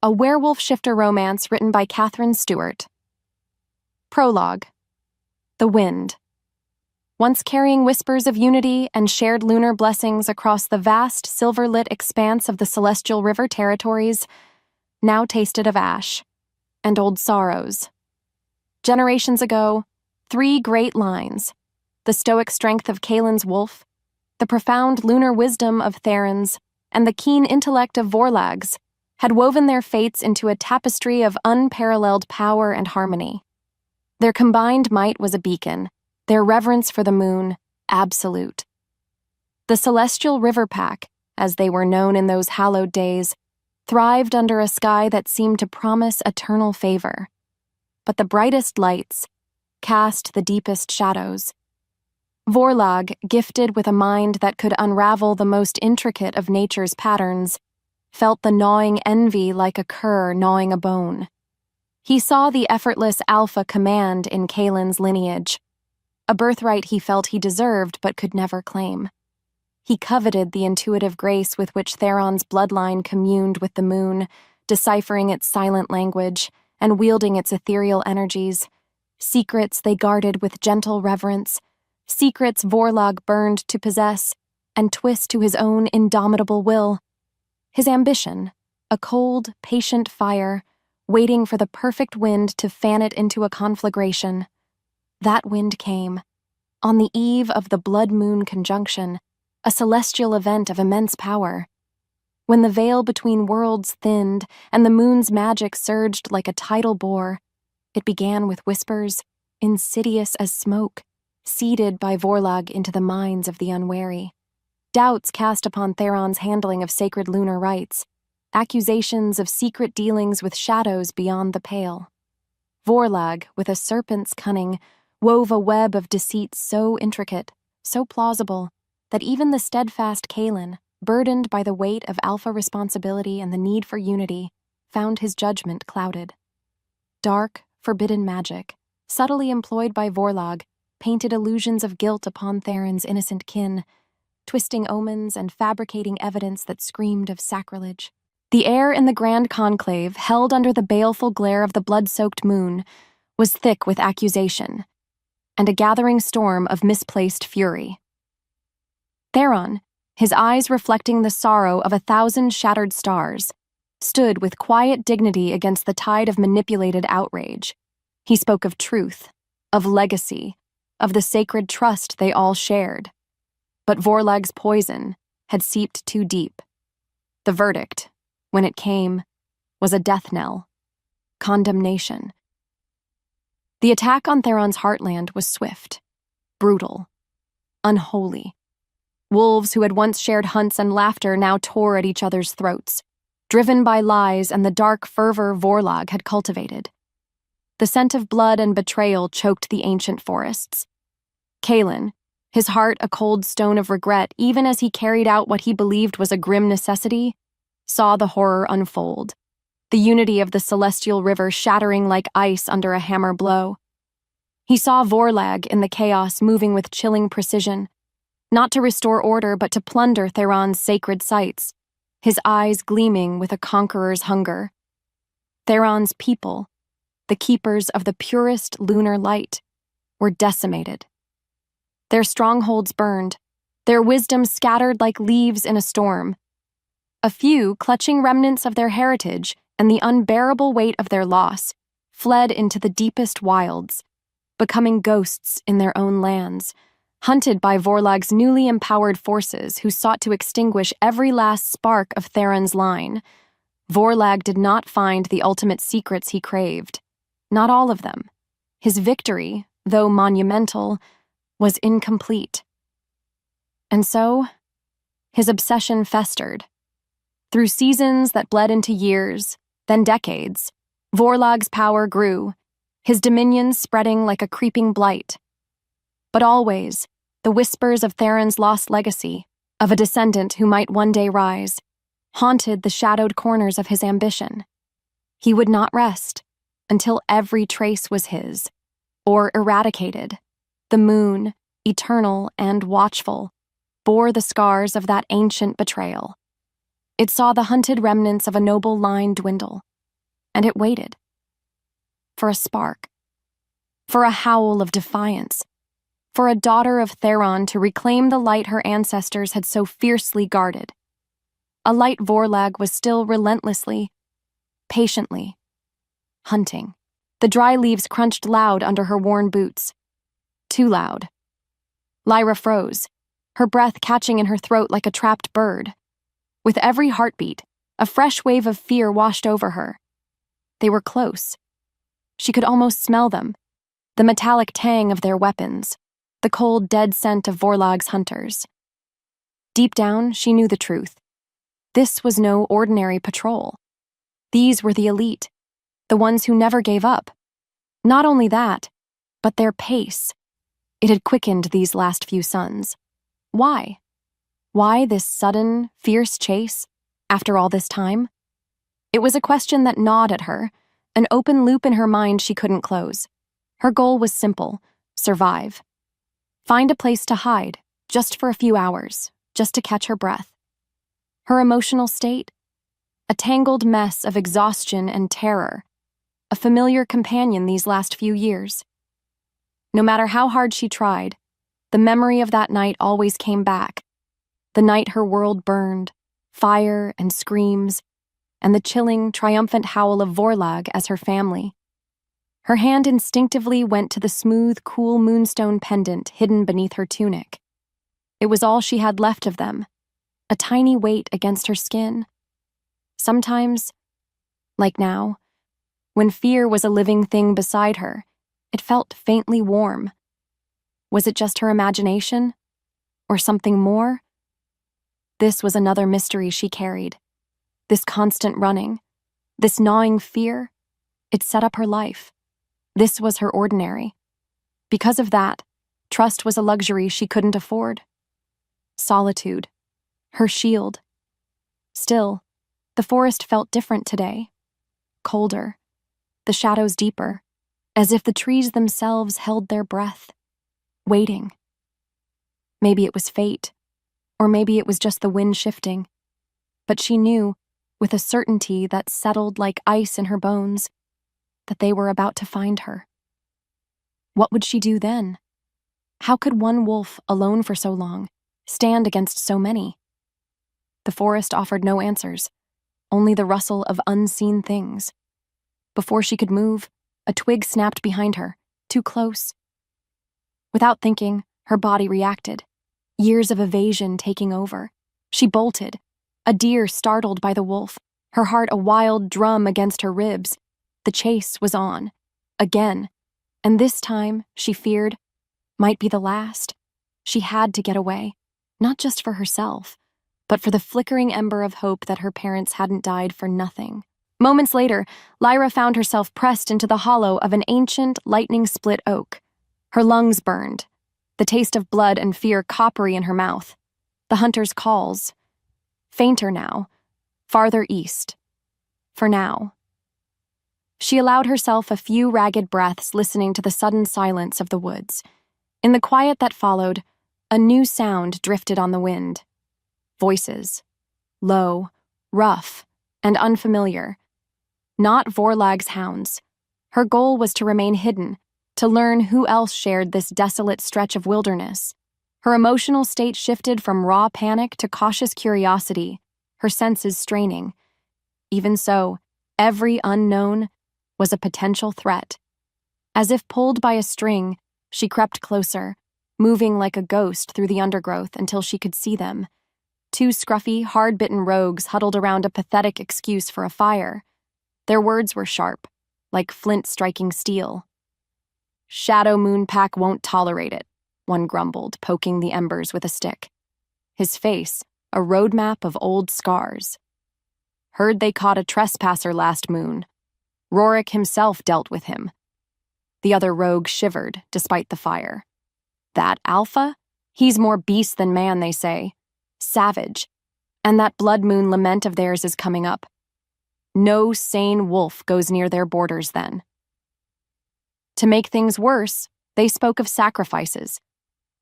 a werewolf shifter romance written by Catherine Stewart. Prologue. The Wind. Once carrying whispers of unity and shared lunar blessings across the vast, silver-lit expanse of the celestial river territories, now tasted of ash and old sorrows. Generations ago, 3 great lines, the stoic strength of Kalen's wolf, the profound lunar wisdom of Therans, and the keen intellect of Vorlags, had woven their fates into a tapestry of unparalleled power and harmony. Their combined might was a beacon, their reverence for the moon, absolute. The celestial river pack, as they were known in those hallowed days, thrived under a sky that seemed to promise eternal favor. But the brightest lights cast the deepest shadows. Vorlag, gifted with a mind that could unravel the most intricate of nature's patterns, felt the gnawing envy like a cur gnawing a bone. He saw the effortless alpha command in Kalen's lineage, a birthright he felt he deserved but could never claim. He coveted the intuitive grace with which Theron's bloodline communed with the moon, deciphering its silent language and wielding its ethereal energies, secrets they guarded with gentle reverence, secrets Vorlag burned to possess and twist to his own indomitable will. His ambition, a cold, patient fire, waiting for the perfect wind to fan it into a conflagration. That wind came, on the eve of the blood-moon conjunction, a celestial event of immense power. When the veil between worlds thinned and the moon's magic surged like a tidal bore, it began with whispers, insidious as smoke, seeded by Vorlag into the minds of the unwary. Doubts cast upon Theron's handling of sacred lunar rites, accusations of secret dealings with shadows beyond the pale. Vorlag, with a serpent's cunning, wove a web of deceit so intricate, so plausible, that even the steadfast Kalen, burdened by the weight of alpha responsibility and the need for unity, found his judgment clouded. Dark, forbidden magic, subtly employed by Vorlag, painted illusions of guilt upon Theron's innocent kin, twisting omens and fabricating evidence that screamed of sacrilege. The air in the grand conclave, held under the baleful glare of the blood-soaked moon, was thick with accusation, and a gathering storm of misplaced fury. Theron, his eyes reflecting the sorrow of 1,000 shattered stars, stood with quiet dignity against the tide of manipulated outrage. He spoke of truth, of legacy, of the sacred trust they all shared. But Vorlag's poison had seeped too deep. The verdict, when it came, was a death knell. Condemnation. The attack on Theron's heartland was swift, brutal, unholy. Wolves who had once shared hunts and laughter now tore at each other's throats, driven by lies and the dark fervor Vorlag had cultivated. The scent of blood and betrayal choked the ancient forests. Kalen, his heart a cold stone of regret even as he carried out what he believed was a grim necessity, saw the horror unfold, the unity of the celestial river shattering like ice under a hammer blow. He saw Vorlag in the chaos moving with chilling precision, not to restore order but to plunder Theron's sacred sites, his eyes gleaming with a conqueror's hunger. Theron's people, the keepers of the purest lunar light, were decimated. Their strongholds burned, their wisdom scattered like leaves in a storm. A few, clutching remnants of their heritage and the unbearable weight of their loss, fled into the deepest wilds, becoming ghosts in their own lands, hunted by Vorlag's newly empowered forces who sought to extinguish every last spark of Theron's line. Vorlag did not find the ultimate secrets he craved. Not all of them. His victory, though monumental, was incomplete. And so, his obsession festered. Through seasons that bled into years, then decades, Vorlag's power grew, his dominions spreading like a creeping blight. But always, the whispers of Theron's lost legacy, of a descendant who might one day rise, haunted the shadowed corners of his ambition. He would not rest until every trace was his, or eradicated. The moon, eternal and watchful, bore the scars of that ancient betrayal. It saw the hunted remnants of a noble line dwindle, and it waited. For a spark. For a howl of defiance. For a daughter of Theron to reclaim the light her ancestors had so fiercely guarded. A light Vorlag was still relentlessly, patiently, hunting. The dry leaves crunched loud under her worn boots. Too loud. Lyra froze, her breath catching in her throat like a trapped bird. With every heartbeat, a fresh wave of fear washed over her. They were close. She could almost smell them, the metallic tang of their weapons, the cold, dead scent of Vorlag's hunters. Deep down, she knew the truth. This was no ordinary patrol. These were the elite, the ones who never gave up. Not only that, but their pace. It had quickened these last few suns. Why? Why this sudden, fierce chase, after all this time? It was a question that gnawed at her, an open loop in her mind she couldn't close. Her goal was simple: survive. Find a place to hide, just for a few hours, just to catch her breath. Her emotional state? A tangled mess of exhaustion and terror, a familiar companion these last few years. No matter how hard she tried, the memory of that night always came back. The night her world burned, fire and screams, and the chilling, triumphant howl of Vorlag as her family. Her hand instinctively went to the smooth, cool moonstone pendant hidden beneath her tunic. It was all she had left of them, a tiny weight against her skin. Sometimes, like now, when fear was a living thing beside her, it felt faintly warm. Was it just her imagination? Or something more? This was another mystery she carried. This constant running, this gnawing fear, it set up her life. This was her ordinary. Because of that, trust was a luxury she couldn't afford. Solitude, her shield. Still, the forest felt different today. Colder, the shadows deeper, as if the trees themselves held their breath, waiting. Maybe it was fate, or maybe it was just the wind shifting. But she knew, with a certainty that settled like ice in her bones, that they were about to find her. What would she do then? How could one wolf, alone for so long, stand against so many? The forest offered no answers, only the rustle of unseen things. Before she could move, a twig snapped behind her, too close. Without thinking, her body reacted, years of evasion taking over. She bolted, a deer startled by the wolf, her heart a wild drum against her ribs. The chase was on, again, and this time, she feared, might be the last. She had to get away, not just for herself, but for the flickering ember of hope that her parents hadn't died for nothing. Moments later, Lyra found herself pressed into the hollow of an ancient, lightning-split oak. Her lungs burned, the taste of blood and fear coppery in her mouth. The hunter's calls. Fainter now, farther east. For now. She allowed herself a few ragged breaths listening to the sudden silence of the woods. In the quiet that followed, a new sound drifted on the wind. Voices. Low, rough, and unfamiliar. Not Vorlag's hounds. Her goal was to remain hidden, to learn who else shared this desolate stretch of wilderness. Her emotional state shifted from raw panic to cautious curiosity, her senses straining. Even so, every unknown was a potential threat. As if pulled by a string, she crept closer, moving like a ghost through the undergrowth until she could see them. Two scruffy, hard-bitten rogues huddled around a pathetic excuse for a fire. Their words were sharp, like flint striking steel. "Shadow Moon Pack won't tolerate it," one grumbled, poking the embers with a stick. His face, a roadmap of old scars. "Heard they caught a trespasser last moon. Rorik himself dealt with him." The other rogue shivered, despite the fire. "That Alpha? He's more beast than man, they say. Savage. And that blood moon lament of theirs is coming up. No sane wolf goes near their borders then." To make things worse, they spoke of sacrifices,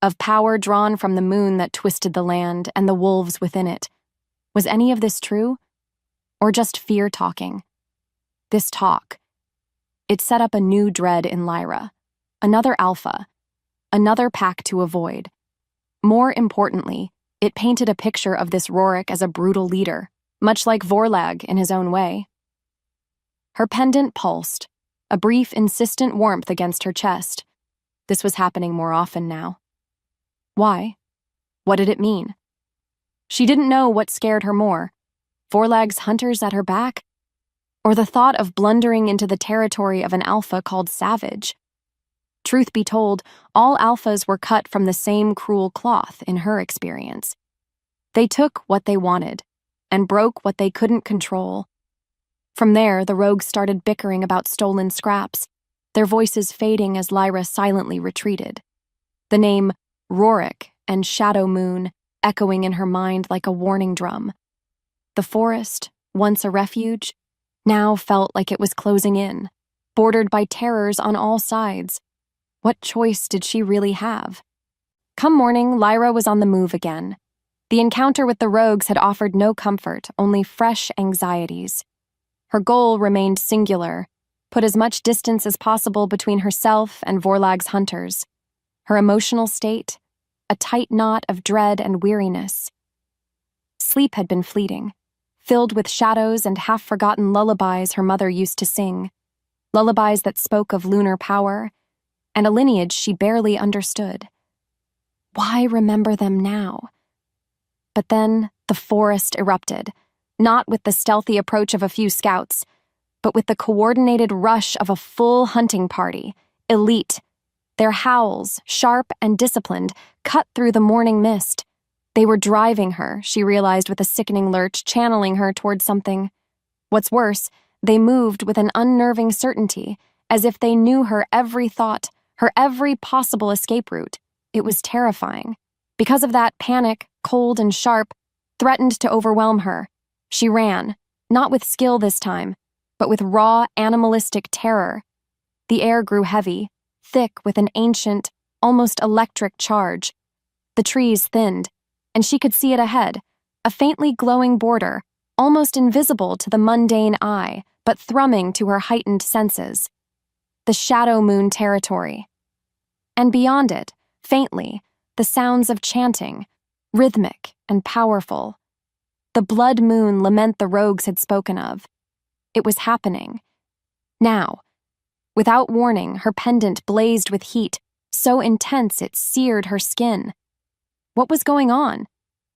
of power drawn from the moon that twisted the land and the wolves within it. Was any of this true? Or just fear talking? This talk, it set up a new dread in Lyra, another alpha, another pack to avoid. More importantly, it painted a picture of this Rorik as a brutal leader, much like Vorlag in his own way. Her pendant pulsed, a brief, insistent warmth against her chest. This was happening more often now. Why? What did it mean? She didn't know what scared her more, Vorlag's hunters at her back, or the thought of blundering into the territory of an alpha called Savage. Truth be told, all alphas were cut from the same cruel cloth in her experience. They took what they wanted and broke what they couldn't control. From there, the rogues started bickering about stolen scraps, their voices fading as Lyra silently retreated. The name Rorik and Shadow Moon echoing in her mind like a warning drum. The forest, once a refuge, now felt like it was closing in, bordered by terrors on all sides. What choice did she really have? Come morning, Lyra was on the move again. The encounter with the rogues had offered no comfort, only fresh anxieties. Her goal remained singular, put as much distance as possible between herself and Vorlag's hunters. Her emotional state, a tight knot of dread and weariness. Sleep had been fleeting, filled with shadows and half-forgotten lullabies her mother used to sing, lullabies that spoke of lunar power, and a lineage she barely understood. Why remember them now? But then the forest erupted, not with the stealthy approach of a few scouts, but with the coordinated rush of a full hunting party, elite. Their howls, sharp and disciplined, cut through the morning mist. They were driving her, she realized with a sickening lurch, channeling her toward something. What's worse, they moved with an unnerving certainty, as if they knew her every thought, her every possible escape route. It was terrifying. Because of that, panic, cold and sharp, threatened to overwhelm her. She ran, not with skill this time, but with raw, animalistic terror. The air grew heavy, thick with an ancient, almost electric charge. The trees thinned, and she could see it ahead, a faintly glowing border, almost invisible to the mundane eye, but thrumming to her heightened senses. The Shadow Moon territory. And beyond it, faintly, the sounds of chanting, rhythmic and powerful. The blood moon lament the rogues had spoken of. It was happening. Now. Without warning, her pendant blazed with heat, so intense it seared her skin. What was going on?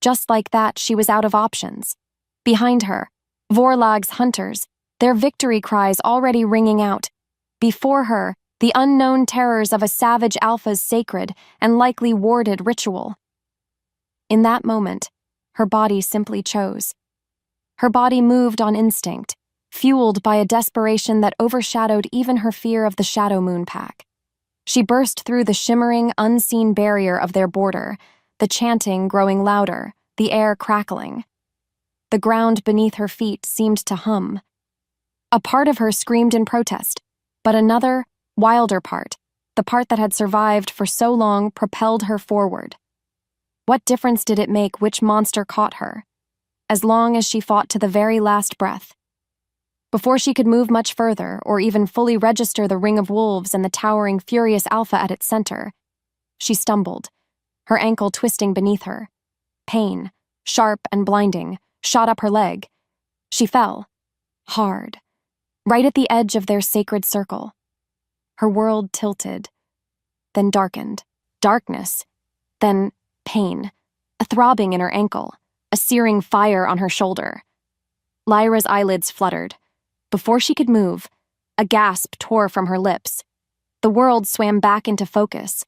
Just like that, she was out of options. Behind her, Vorlag's hunters, their victory cries already ringing out. Before her, the unknown terrors of a savage alpha's sacred and likely warded ritual. In that moment, her body simply chose. Her body moved on instinct, fueled by a desperation that overshadowed even her fear of the Shadow Moon pack. She burst through the shimmering, unseen barrier of their border, the chanting growing louder, the air crackling. The ground beneath her feet seemed to hum. A part of her screamed in protest, but another, wilder part, the part that had survived for so long, propelled her forward. What difference did it make which monster caught her? As long as she fought to the very last breath. Before she could move much further, or even fully register the ring of wolves and the towering, furious alpha at its center, she stumbled, her ankle twisting beneath her. Pain, sharp and blinding, shot up her leg. She fell, hard, right at the edge of their sacred circle. Her world tilted, then darkened. Darkness, then pain, a throbbing in her ankle, a searing fire on her shoulder. Lyra's eyelids fluttered. Before she could move, a gasp tore from her lips. The world swam back into focus.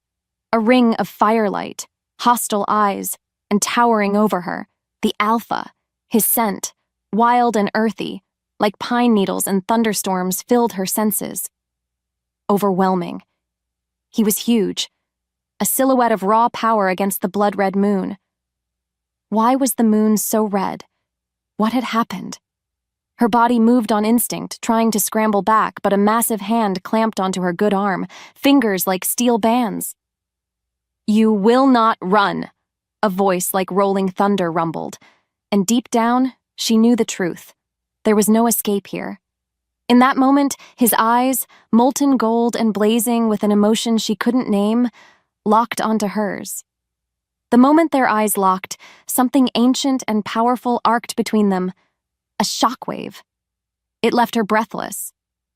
A ring of firelight, hostile eyes, and towering over her, the alpha, his scent, wild and earthy, like pine needles and thunderstorms, filled her senses. Overwhelming. He was huge, a silhouette of raw power against the blood-red moon. Why was the moon so red? What had happened? Her body moved on instinct, trying to scramble back, but a massive hand clamped onto her good arm, fingers like steel bands. "You will not run," a voice like rolling thunder rumbled, and deep down, she knew the truth. There was no escape here. In that moment, his eyes, molten gold and blazing with an emotion she couldn't name, locked onto hers. The moment their eyes locked, something ancient and powerful arced between them, a shockwave. It left her breathless.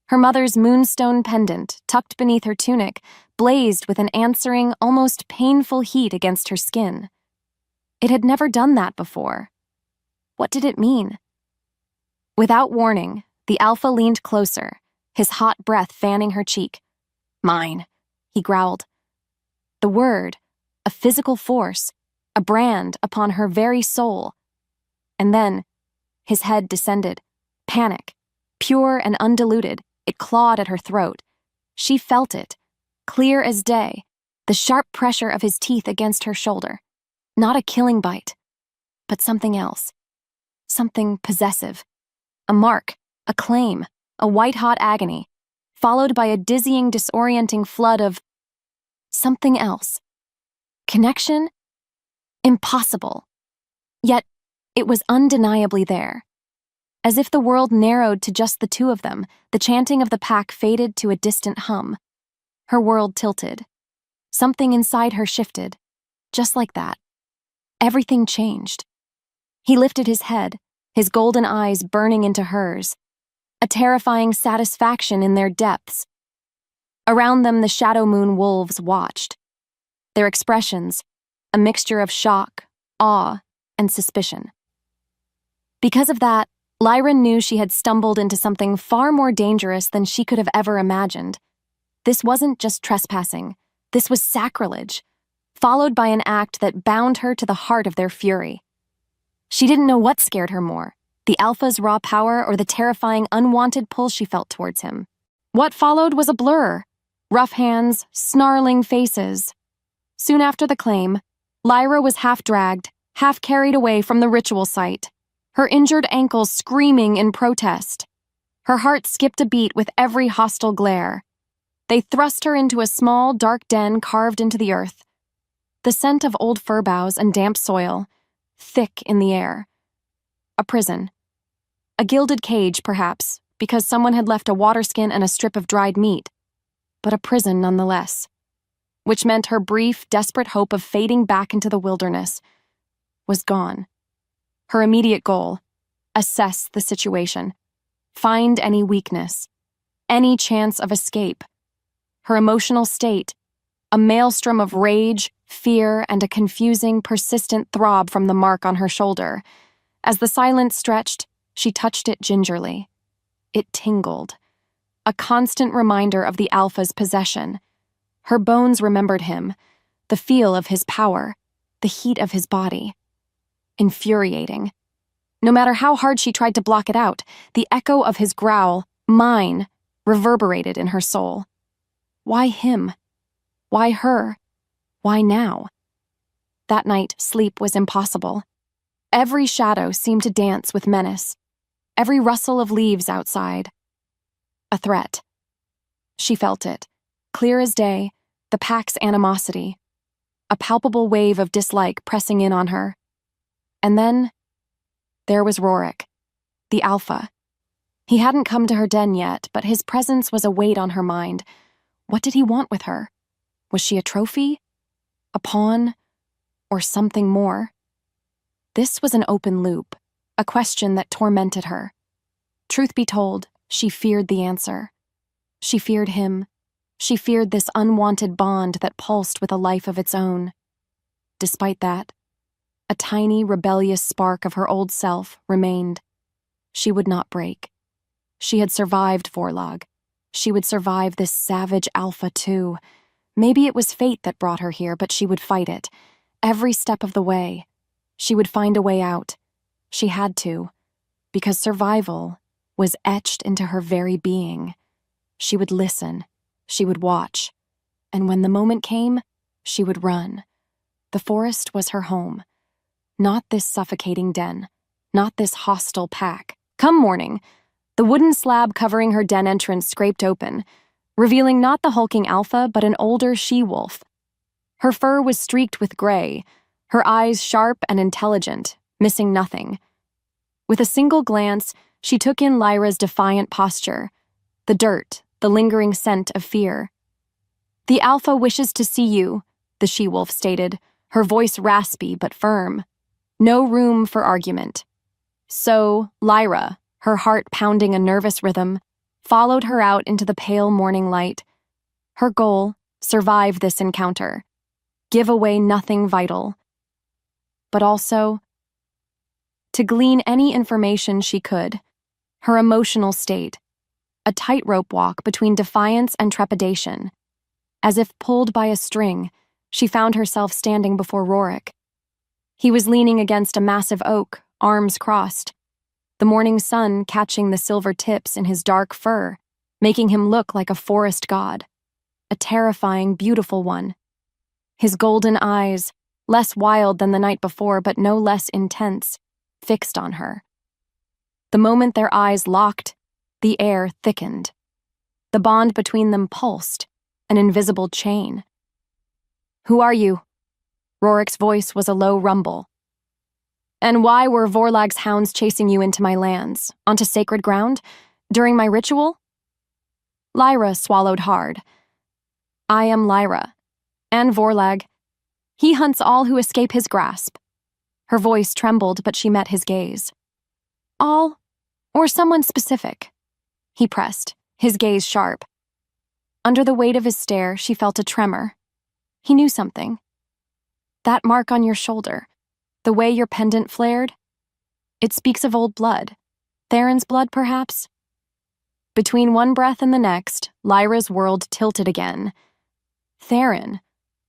Her mother's moonstone pendant, tucked beneath her tunic, blazed with an answering, almost painful heat against her skin. It had never done that before. What did it mean? Without warning, the alpha leaned closer, his hot breath fanning her cheek. "Mine," he growled. The word, a physical force, a brand upon her very soul. And then, his head descended. Panic, pure and undiluted, it clawed at her throat. She felt it, clear as day, the sharp pressure of his teeth against her shoulder. Not a killing bite, but something else. Something possessive. A mark, a claim, a white-hot agony, followed by a dizzying, disorienting flood of something else. Connection? Impossible. Yet, it was undeniably there. As if the world narrowed to just the two of them, the chanting of the pack faded to a distant hum. Her world tilted. Something inside her shifted. Just like that. Everything changed. He lifted his head, his golden eyes burning into hers. A terrifying satisfaction in their depths. Around them, the shadow moon wolves watched. Their expressions, a mixture of shock, awe, and suspicion. Because of that, Lyra knew she had stumbled into something far more dangerous than she could have ever imagined. This wasn't just trespassing. This was sacrilege, followed by an act that bound her to the heart of their fury. She didn't know what scared her more, the alpha's raw power or the terrifying unwanted pull she felt towards him. What followed was a blur. Rough hands, snarling faces. Soon after the claim, Lyra was half dragged, half carried away from the ritual site, her injured ankles screaming in protest. Her heart skipped a beat with every hostile glare. They thrust her into a small, dark den carved into the earth. The scent of old fir boughs and damp soil, thick in the air. A prison. A gilded cage, perhaps, because someone had left a water skin and a strip of dried meat. But a prison nonetheless. Which meant her brief, desperate hope of fading back into the wilderness was gone. Her immediate goal, assess the situation. Find any weakness. Any chance of escape. Her emotional state, a maelstrom of rage, fear, and a confusing, persistent throb from the mark on her shoulder. As the silence stretched, she touched it gingerly. It tingled. A constant reminder of the alpha's possession. Her bones remembered him, the feel of his power, the heat of his body. Infuriating. No matter how hard she tried to block it out, the echo of his growl, "Mine," reverberated in her soul. Why him? Why her? Why now? That night, sleep was impossible. Every shadow seemed to dance with menace. Every rustle of leaves outside. A threat. She felt it, clear as day, the pack's animosity. A palpable wave of dislike pressing in on her. And then, there was Rorik, the alpha. He hadn't come to her den yet, but his presence was a weight on her mind. What did he want with her? Was she a trophy? A pawn? Or something more? This was an open loop, a question that tormented her. Truth be told, she feared the answer. She feared him. She feared this unwanted bond that pulsed with a life of its own. Despite that, a tiny, rebellious spark of her old self remained. She would not break. She had survived Vorlog. She would survive this savage alpha too. Maybe it was fate that brought her here, but she would fight it. Every step of the way. She would find a way out. She had to. Because survival was etched into her very being. She would listen. She would watch. And when the moment came, she would run. The forest was her home. Not this suffocating den. Not this hostile pack. Come morning, the wooden slab covering her den entrance scraped open, revealing not the hulking alpha, but an older she-wolf. Her fur was streaked with gray, her eyes sharp and intelligent, missing nothing. With a single glance, she took in Lyra's defiant posture, the dirt, the lingering scent of fear. "The Alpha wishes to see you," the she-wolf stated, her voice raspy but firm. No room for argument. So, Lyra, her heart pounding a nervous rhythm, followed her out into the pale morning light. Her goal: survive this encounter. Give away nothing vital. But also, to glean any information she could. Her emotional state. A tightrope walk between defiance and trepidation. As if pulled by a string, she found herself standing before Rorik. He was leaning against a massive oak, arms crossed, the morning sun catching the silver tips in his dark fur, making him look like a forest god, a terrifying, beautiful one. His golden eyes, less wild than the night before but no less intense, fixed on her. The moment their eyes locked, the air thickened. The bond between them pulsed, an invisible chain. "Who are you?" Rorik's voice was a low rumble. "And why were Vorlag's hounds chasing you into my lands, onto sacred ground, during my ritual?" Lyra swallowed hard. "I am Lyra, and Vorlag. He hunts all who escape his grasp." Her voice trembled, but she met his gaze. "All, or someone specific?" He pressed, his gaze sharp. Under the weight of his stare, she felt a tremor. He knew something. "That mark on your shoulder, the way your pendant flared, it speaks of old blood. Theron's blood, perhaps?" Between one breath and the next, Lyra's world tilted again. Theron,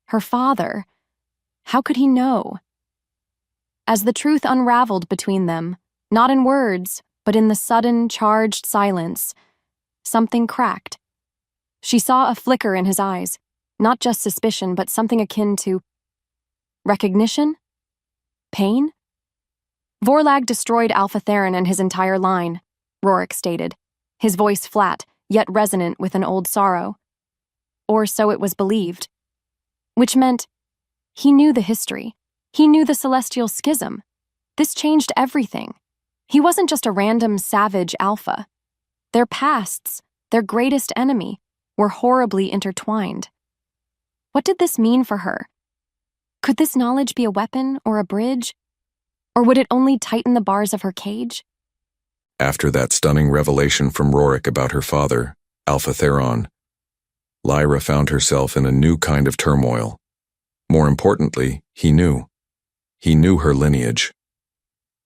her father. How could he know? As the truth unraveled between them, not in words, but in the sudden, charged silence, something cracked. She saw a flicker in his eyes, not just suspicion, but something akin to recognition? Pain? "Vorlag destroyed Alpha Theron and his entire line," Rorik stated, his voice flat, yet resonant with an old sorrow. Or so it was believed. Which meant he knew the history. He knew the celestial schism. This changed everything. He wasn't just a random savage alpha. Their pasts, their greatest enemy, were horribly intertwined. What did this mean for her? Could this knowledge be a weapon or a bridge? Or would it only tighten the bars of her cage? After that stunning revelation from Rorik about her father, Alpha Theron, Lyra found herself in a new kind of turmoil. More importantly, he knew. He knew her lineage.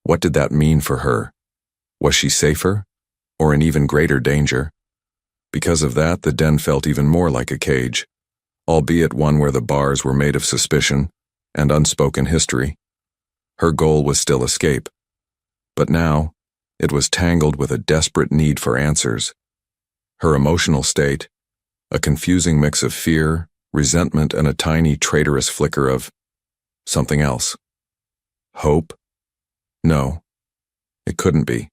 What did that mean for her? Was she safer, or in even greater danger? Because of that, the den felt even more like a cage, albeit one where the bars were made of suspicion and unspoken history. Her goal was still escape, but now it was tangled with a desperate need for answers. Her emotional state, a confusing mix of fear, resentment, and a tiny traitorous flicker of something else. Hope? No, it couldn't be.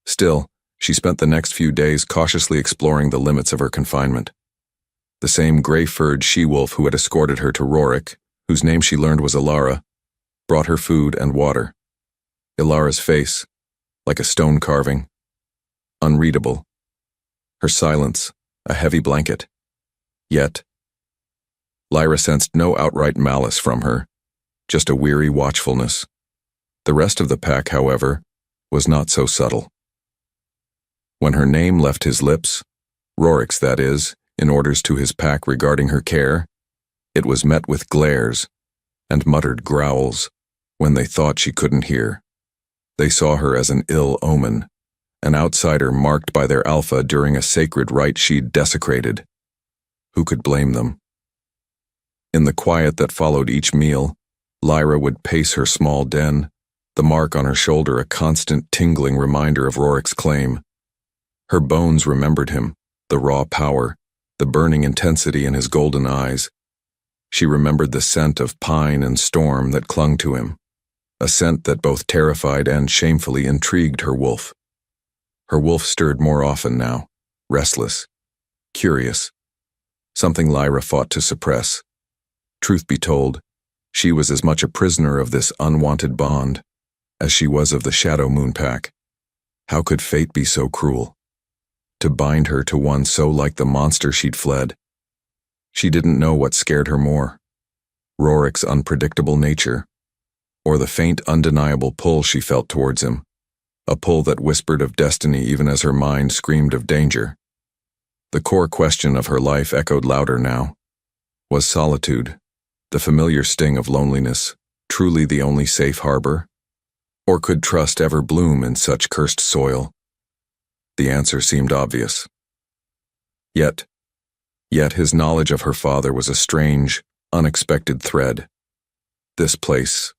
Still, she spent the next few days cautiously exploring the limits of her confinement. The same gray-furred she-wolf who had escorted her to Rorik, whose name she learned was Ilara, brought her food and water. Ilara's face, like a stone carving, unreadable. Her silence, a heavy blanket. Yet, Lyra sensed no outright malice from her, just a weary watchfulness. The rest of the pack, however, was not so subtle. When her name left his lips, Rorik's that is, in orders to his pack regarding her care, it was met with glares and muttered growls when they thought she couldn't hear. They saw her as an ill omen, an outsider marked by their alpha during a sacred rite she'd desecrated. Who could blame them? In the quiet that followed each meal, Lyra would pace her small den, the mark on her shoulder a constant tingling reminder of Rorik's claim. Her bones remembered him, the raw power, the burning intensity in his golden eyes. She remembered the scent of pine and storm that clung to him, a scent that both terrified and shamefully intrigued her wolf. Her wolf stirred more often now, restless, curious, something Lyra fought to suppress. Truth be told, she was as much a prisoner of this unwanted bond as she was of the Shadow Moon Pack. How could fate be so cruel? to bind her to one so like the monster she'd fled. She didn't know what scared her more, Rorik's unpredictable nature, or the faint, undeniable pull she felt towards him, a pull that whispered of destiny even as her mind screamed of danger. The core question of her life echoed louder now. Was solitude, the familiar sting of loneliness, truly the only safe harbor? Or could trust ever bloom in such cursed soil? The answer seemed obvious. Yet his knowledge of her father was a strange, unexpected thread. This place,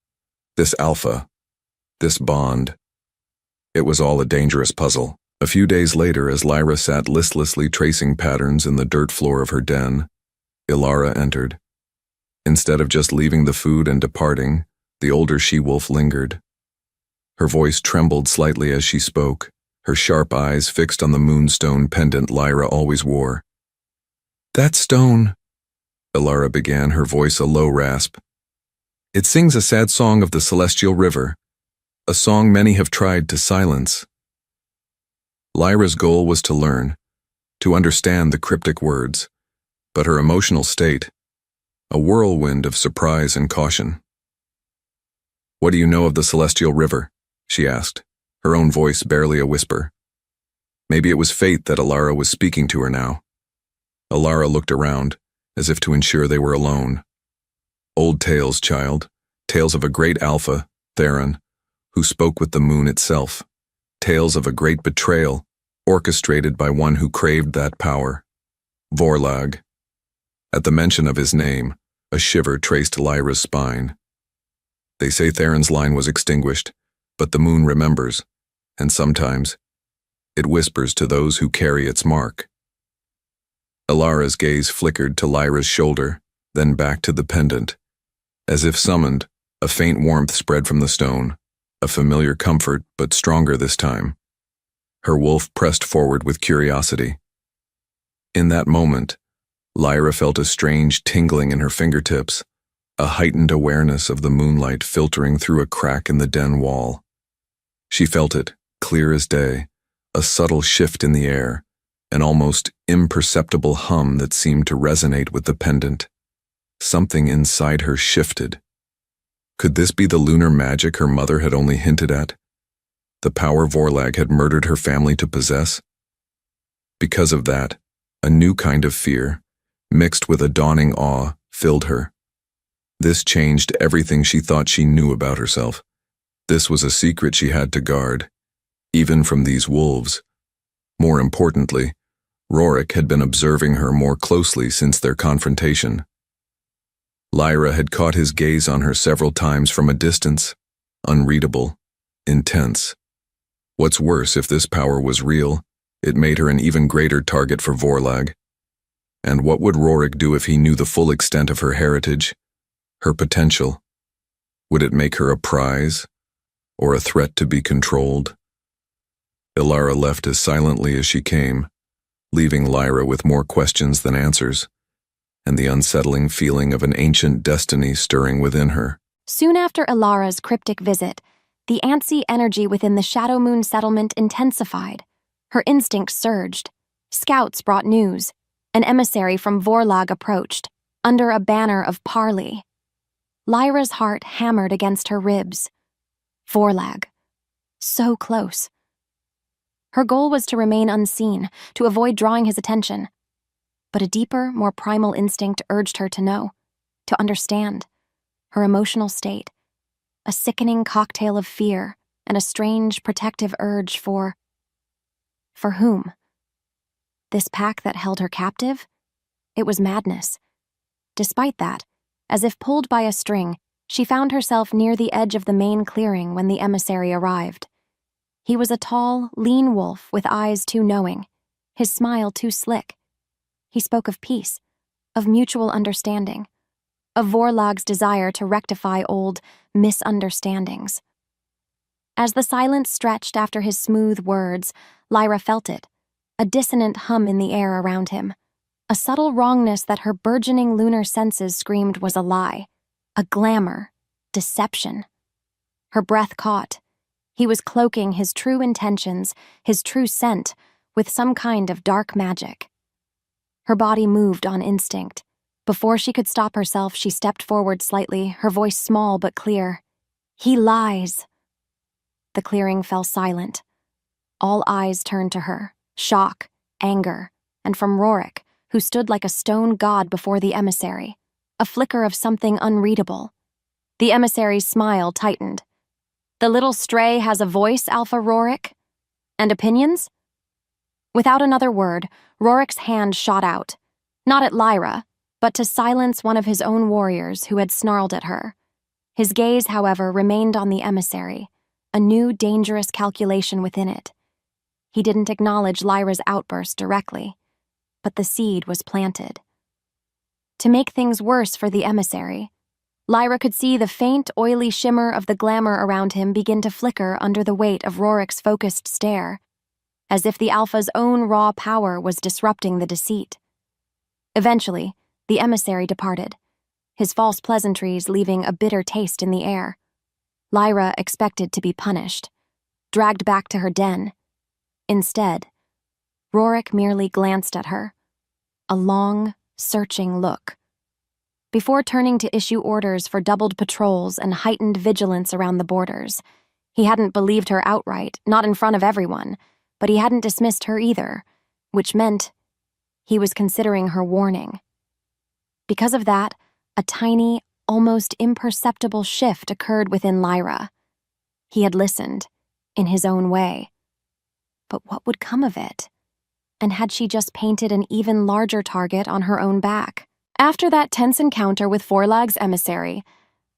this Alpha, this bond. It was all a dangerous puzzle. A few days later, as Lyra sat listlessly tracing patterns in the dirt floor of her den, Ilara entered. Instead of just leaving the food and departing, the older she-wolf lingered. Her voice trembled slightly as she spoke, her sharp eyes fixed on the moonstone pendant Lyra always wore. "That stone," Ilara began, her voice a low rasp. "It sings a sad song of the celestial river, a song many have tried to silence." Lyra's goal was to learn, to understand the cryptic words, but her emotional state, a whirlwind of surprise and caution. "What do you know of the celestial river?" she asked, her own voice barely a whisper. Maybe it was fate that Ilara was speaking to her now. Ilara looked around, as if to ensure they were alone. "Old tales, child, tales of a great Alpha, Theron, who spoke with the moon itself. Tales of a great betrayal, orchestrated by one who craved that power. Vorlag." At the mention of his name, a shiver traced Lyra's spine. They say Theron's line was extinguished, but the moon remembers, and sometimes it whispers to those who carry its mark. Ilara's gaze flickered to Lyra's shoulder, then back to the pendant. As if summoned, a faint warmth spread from the stone, a familiar comfort, but stronger this time. Her wolf pressed forward with curiosity. In that moment, Lyra felt a strange tingling in her fingertips, a heightened awareness of the moonlight filtering through a crack in the den wall. She felt it, clear as day, a subtle shift in the air, an almost imperceptible hum that seemed to resonate with the pendant. Something inside her shifted. Could this be the lunar magic her mother had only hinted at? The power Vorlag had murdered her family to possess? Because of that, a new kind of fear, mixed with a dawning awe, filled her. This changed everything she thought she knew about herself. This was a secret she had to guard, even from these wolves. More importantly, Rorik had been observing her more closely since their confrontation. Lyra had caught his gaze on her several times from a distance, unreadable, intense. What's worse, if this power was real, it made her an even greater target for Vorlag. And what would Rorik do if he knew the full extent of her heritage, her potential? Would it make her a prize, or a threat to be controlled? Ilara left as silently as she came, leaving Lyra with more questions than answers, and the unsettling feeling of an ancient destiny stirring within her. Soon after Ilara's cryptic visit, the antsy energy within the Shadow Moon settlement intensified. Her instincts surged. Scouts brought news. An emissary from Vorlag approached, under a banner of parley. Lyra's heart hammered against her ribs. Vorlag. So close. Her goal was to remain unseen, to avoid drawing his attention. But a deeper, more primal instinct urged her to know, to understand. Her emotional state. A sickening cocktail of fear and a strange, protective urge for whom? This pact that held her captive? It was madness. Despite that, as if pulled by a string, she found herself near the edge of the main clearing when the emissary arrived. He was a tall, lean wolf with eyes too knowing, his smile too slick. He spoke of peace, of mutual understanding, of Vorlag's desire to rectify old misunderstandings. As the silence stretched after his smooth words, Lyra felt it, a dissonant hum in the air around him, a subtle wrongness that her burgeoning lunar senses screamed was a lie, a glamour, deception. Her breath caught. He was cloaking his true intentions, his true scent, with some kind of dark magic. Her body moved on instinct. Before she could stop herself, she stepped forward slightly, her voice small but clear. "He lies." The clearing fell silent. All eyes turned to her, shock, anger, and from Rorik, who stood like a stone god before the emissary, a flicker of something unreadable. The emissary's smile tightened. "The little stray has a voice, Alpha Rorik? And opinions?" Without another word, Rorik's hand shot out, not at Lyra, but to silence one of his own warriors who had snarled at her. His gaze, however, remained on the emissary, a new dangerous calculation within it. He didn't acknowledge Lyra's outburst directly, but the seed was planted. To make things worse for the emissary, Lyra could see the faint, oily shimmer of the glamour around him begin to flicker under the weight of Rorik's focused stare, as if the Alpha's own raw power was disrupting the deceit. Eventually, the emissary departed, his false pleasantries leaving a bitter taste in the air. Lyra expected to be punished, dragged back to her den. Instead, Rorik merely glanced at her, a long, searching look. Before turning to issue orders for doubled patrols and heightened vigilance around the borders, he hadn't believed her outright, not in front of everyone, but he hadn't dismissed her either, which meant he was considering her warning. Because of that, a tiny, almost imperceptible shift occurred within Lyra. He had listened, in his own way. But what would come of it? And had she just painted an even larger target on her own back? After that tense encounter with Forlag's emissary,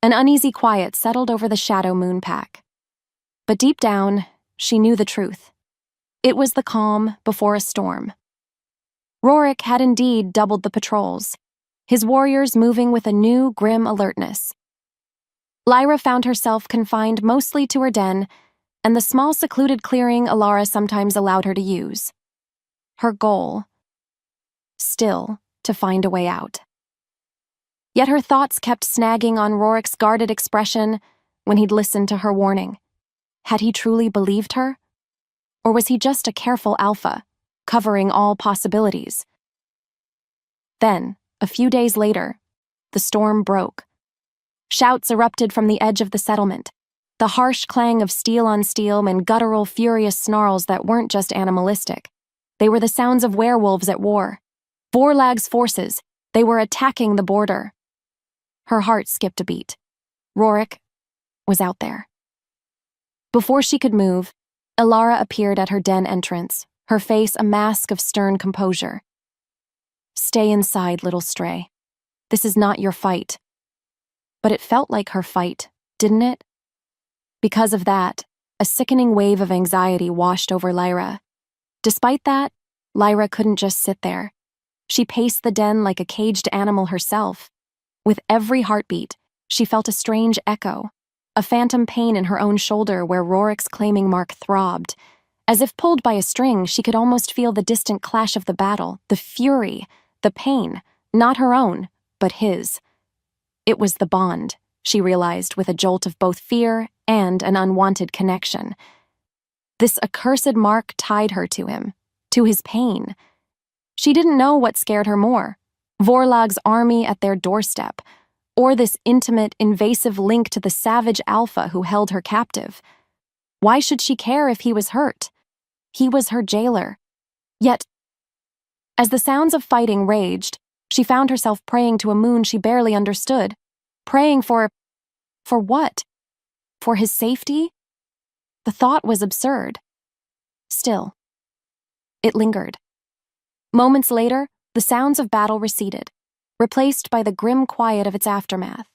an uneasy quiet settled over the Shadow Moon Pack. But deep down, she knew the truth. It was the calm before a storm. Rorik had indeed doubled the patrols, his warriors moving with a new, grim alertness. Lyra found herself confined mostly to her den and the small secluded clearing Alara sometimes allowed her to use. Her goal, still, to find a way out. Yet her thoughts kept snagging on Rorik's guarded expression when he'd listened to her warning. Had he truly believed her? Or was he just a careful alpha, covering all possibilities? Then, a few days later, the storm broke. Shouts erupted from the edge of the settlement, the harsh clang of steel on steel and guttural, furious snarls that weren't just animalistic. They were the sounds of werewolves at war. Forlag's forces, they were attacking the border. Her heart skipped a beat. Rorik was out there. Before she could move, Alara appeared at her den entrance, her face a mask of stern composure. "Stay inside, little stray. This is not your fight." But it felt like her fight, didn't it? Because of that, a sickening wave of anxiety washed over Lyra. Despite that, Lyra couldn't just sit there. She paced the den like a caged animal herself. With every heartbeat, she felt a strange echo, a phantom pain in her own shoulder where Rorik's claiming mark throbbed. As if pulled by a string, she could almost feel the distant clash of the battle, the fury, the pain, not her own, but his. It was the bond, she realized with a jolt of both fear and an unwanted connection. This accursed mark tied her to him, to his pain. She didn't know what scared her more, Vorlag's army at their doorstep, or this intimate, invasive link to the savage alpha who held her captive. Why should she care if he was hurt? He was her jailer. Yet, as the sounds of fighting raged, she found herself praying to a moon she barely understood. Praying for what? For his safety? The thought was absurd. Still, it lingered. Moments later, the sounds of battle receded, replaced by the grim quiet of its aftermath.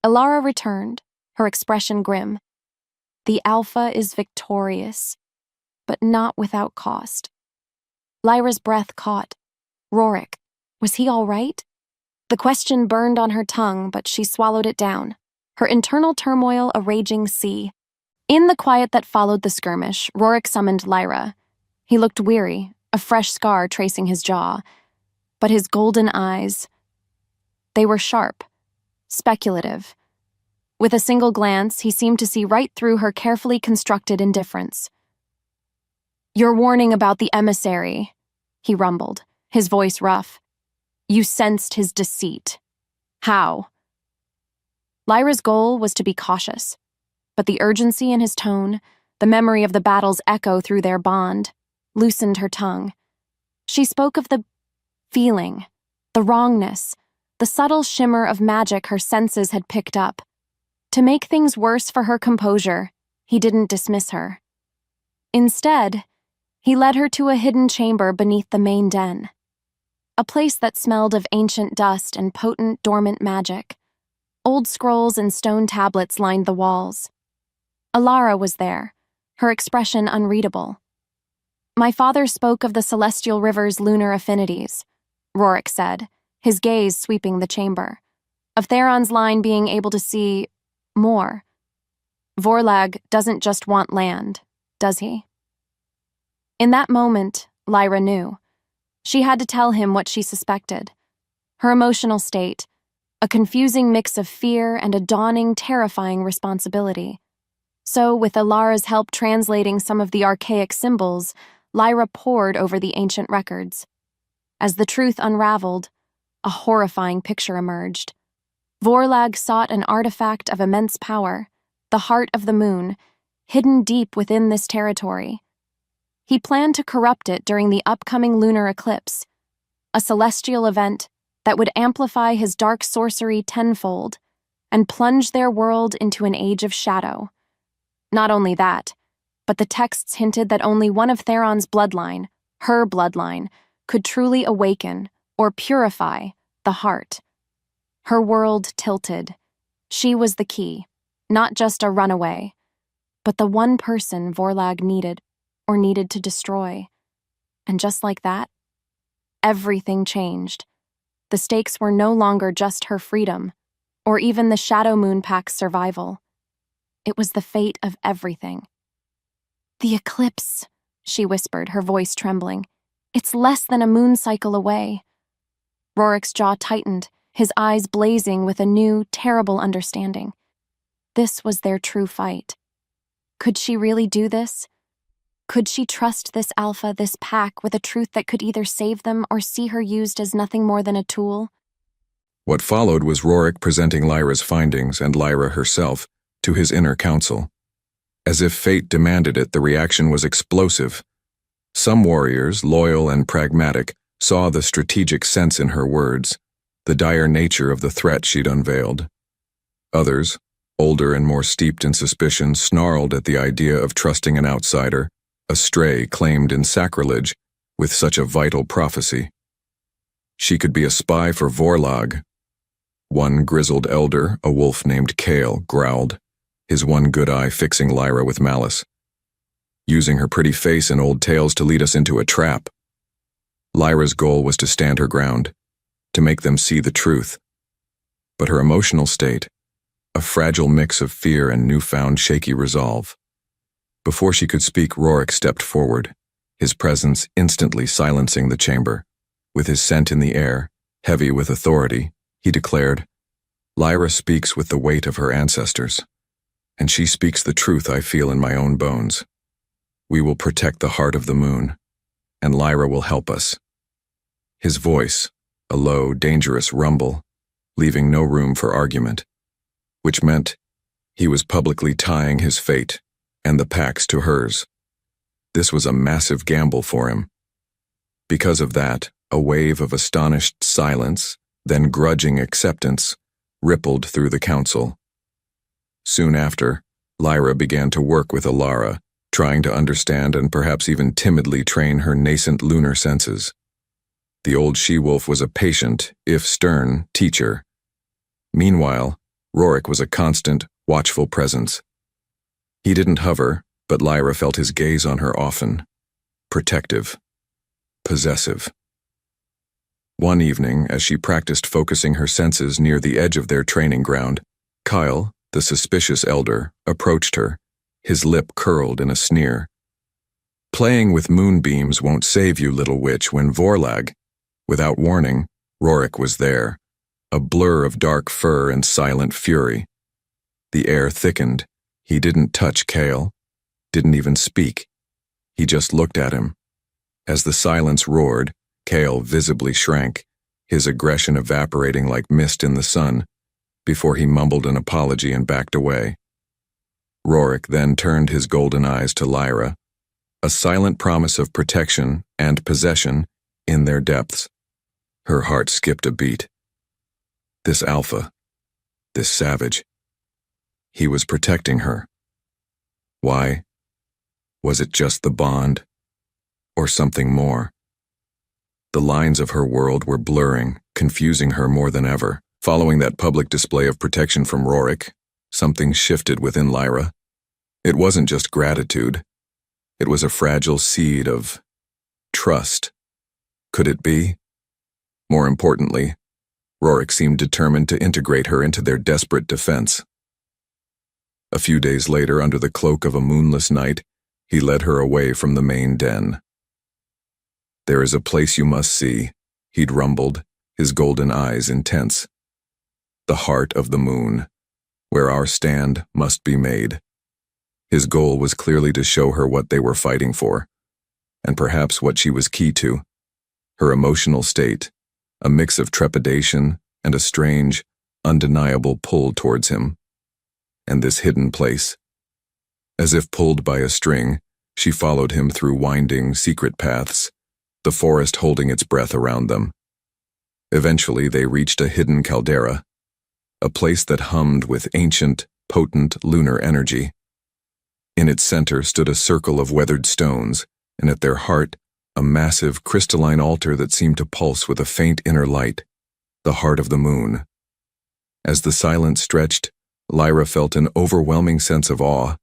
Alara returned, her expression grim. The Alpha is victorious, but not without cost. Lyra's breath caught. Rorik, was he all right? The question burned on her tongue, but she swallowed it down, her internal turmoil a raging sea. In the quiet that followed the skirmish, Rorik summoned Lyra. He looked weary, a fresh scar tracing his jaw. But his golden eyes, they were sharp, speculative. With a single glance, he seemed to see right through her carefully constructed indifference. "Your warning about the emissary," he rumbled, his voice rough. "You sensed his deceit. How?" Lyra's goal was to be cautious, but the urgency in his tone, the memory of the battle's echo through their bond, loosened her tongue. She spoke of the feeling, the wrongness, the subtle shimmer of magic her senses had picked up. To make things worse for her composure, he didn't dismiss her. Instead, he led her to a hidden chamber beneath the main den, a place that smelled of ancient dust and potent, dormant magic. Old scrolls and stone tablets lined the walls. Alara was there, her expression unreadable. "My father spoke of the celestial river's lunar affinities," Rorik said, his gaze sweeping the chamber, "of Theron's line being able to see more. Vorlag doesn't just want land, does he?" In that moment, Lyra knew. She had to tell him what she suspected. Her emotional state, a confusing mix of fear and a dawning, terrifying responsibility. So, with Alara's help translating some of the archaic symbols, Lyra pored over the ancient records. As the truth unraveled, a horrifying picture emerged. Vorlag sought an artifact of immense power, the heart of the moon, hidden deep within this territory. He planned to corrupt it during the upcoming lunar eclipse, a celestial event that would amplify his dark sorcery tenfold and plunge their world into an age of shadow. Not only that, but the texts hinted that only one of Theron's bloodline, her bloodline, could truly awaken or purify the heart. Her world tilted. She was the key, not just a runaway, but the one person Vorlag needed to destroy. And just like that, everything changed. The stakes were no longer just her freedom, or even the Shadow Moon Pact's survival. It was the fate of everything. "The eclipse," she whispered, her voice trembling. "It's less than a moon cycle away." Rorik's jaw tightened, his eyes blazing with a new, terrible understanding. This was their true fight. Could she really do this? Could she trust this Alpha, this pack, with a truth that could either save them or see her used as nothing more than a tool? What followed was Rorik presenting Lyra's findings and Lyra herself to his inner council. As if fate demanded it, the reaction was explosive. Some warriors, loyal and pragmatic, saw the strategic sense in her words, the dire nature of the threat she'd unveiled. Others, older and more steeped in suspicion, snarled at the idea of trusting an outsider, a stray claimed in sacrilege, with such a vital prophecy. She could be a spy for Vorlag. One grizzled elder, a wolf named Kale, growled, his one good eye fixing Lyra with malice. Using her pretty face and old tales to lead us into a trap. Lyra's goal was to stand her ground, to make them see the truth. But her emotional state, a fragile mix of fear and newfound shaky resolve. Before she could speak, Rorik stepped forward, his presence instantly silencing the chamber. With his scent in the air, heavy with authority, he declared, "Lyra speaks with the weight of her ancestors, and she speaks the truth I feel in my own bones. We will protect the heart of the moon, and Lyra will help us." His voice, a low, dangerous rumble, leaving no room for argument, which meant he was publicly tying his fate and the pack's to hers. This was a massive gamble for him. Because of that, a wave of astonished silence, then grudging acceptance, rippled through the council. Soon after, Lyra began to work with Alara, trying to understand and perhaps even timidly train her nascent lunar senses. The old she-wolf was a patient, if stern, teacher. Meanwhile, Rorik was a constant, watchful presence. He didn't hover, but Lyra felt his gaze on her often. Protective. Possessive. One evening, as she practiced focusing her senses near the edge of their training ground, Kyle, the suspicious elder, approached her, his lip curled in a sneer. "Playing with moonbeams won't save you, little witch," when Vorlag, without warning, Rorik was there, a blur of dark fur and silent fury. The air thickened. He didn't touch Kale, didn't even speak. He just looked at him. As the silence roared, Cale visibly shrank, his aggression evaporating like mist in the sun, before he mumbled an apology and backed away. Rorik then turned his golden eyes to Lyra, a silent promise of protection and possession in their depths. Her heart skipped a beat. This alpha, this savage, he was protecting her. Why? Was it just the bond? Or something more? The lines of her world were blurring, confusing her more than ever. Following that public display of protection from Rorik, something shifted within Lyra. It wasn't just gratitude. It was a fragile seed of trust. Could it be? More importantly, Rorik seemed determined to integrate her into their desperate defense. A few days later, under the cloak of a moonless night, he led her away from the main den. "There is a place you must see," he'd rumbled, his golden eyes intense. "The heart of the moon, where our stand must be made." His goal was clearly to show her what they were fighting for, and perhaps what she was key to. Her emotional state, a mix of trepidation and a strange, undeniable pull towards him. And this hidden place. As if pulled by a string, she followed him through winding, secret paths, the forest holding its breath around them. Eventually, they reached a hidden caldera, a place that hummed with ancient, potent lunar energy. In its center stood a circle of weathered stones, and at their heart, a massive crystalline altar that seemed to pulse with a faint inner light, the heart of the moon. As the silence stretched, Lyra felt an overwhelming sense of awe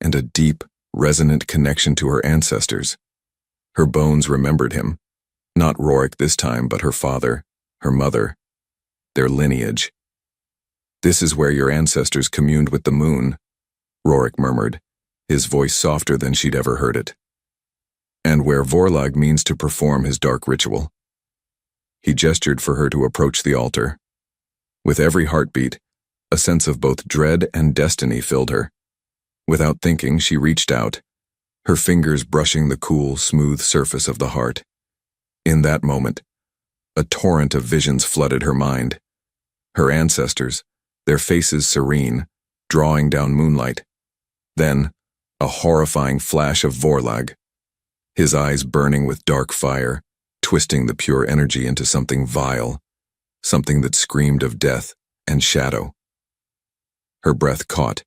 and a deep, resonant connection to her ancestors. Her bones remembered him, not Rorik this time, but her father, her mother, their lineage. "This is where your ancestors communed with the moon," Rorik murmured, his voice softer than she'd ever heard it. "And where Vorlag means to perform his dark ritual." He gestured for her to approach the altar. With every heartbeat, a sense of both dread and destiny filled her. Without thinking, she reached out, her fingers brushing the cool, smooth surface of the heart. In that moment, a torrent of visions flooded her mind. Her ancestors, their faces serene, drawing down moonlight. Then, a horrifying flash of Vorlag, his eyes burning with dark fire, twisting the pure energy into something vile, something that screamed of death and shadow. Her breath caught.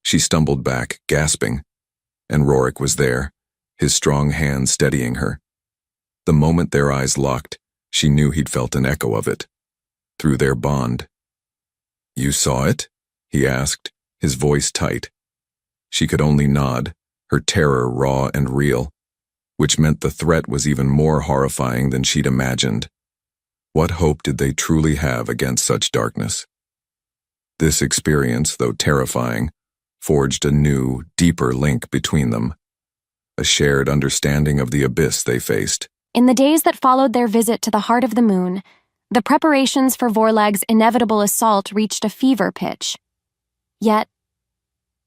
She stumbled back, gasping, and Rorik was there, his strong hand steadying her. The moment their eyes locked, she knew he'd felt an echo of it, through their bond. "You saw it?" he asked, his voice tight. She could only nod, her terror raw and real, which meant the threat was even more horrifying than she'd imagined. What hope did they truly have against such darkness? This experience, though terrifying, forged a new, deeper link between them, a shared understanding of the abyss they faced. In the days that followed their visit to the heart of the moon, the preparations for Vorlag's inevitable assault reached a fever pitch. Yet,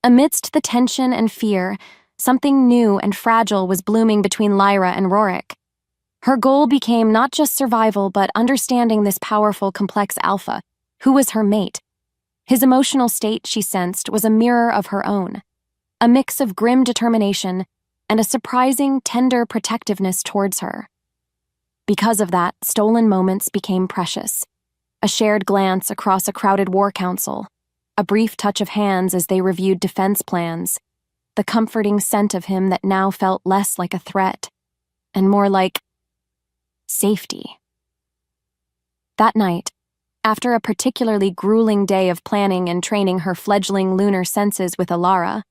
amidst the tension and fear, something new and fragile was blooming between Lyra and Rorik. Her goal became not just survival, but understanding this powerful, complex alpha, who was her mate. His emotional state, she sensed, was a mirror of her own, a mix of grim determination and a surprising, tender protectiveness towards her. Because of that, stolen moments became precious. A shared glance across a crowded war council, a brief touch of hands as they reviewed defense plans, the comforting scent of him that now felt less like a threat and more like safety. That night, after a particularly grueling day of planning and training her fledgling lunar senses with Alara,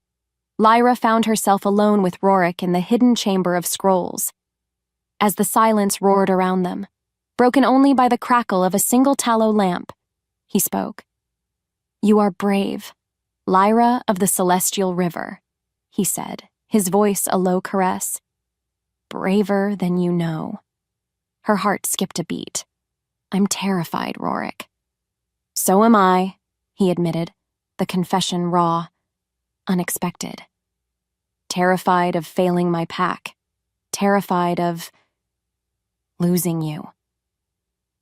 Lyra found herself alone with Rorik in the hidden chamber of scrolls. As the silence roared around them, broken only by the crackle of a single tallow lamp, he spoke. "You are brave, Lyra of the Celestial River," he said, his voice a low caress. "Braver than you know." Her heart skipped a beat. "I'm terrified, Rorik." "So am I," he admitted, the confession raw, unexpected. terrified of failing my pack, terrified of losing you.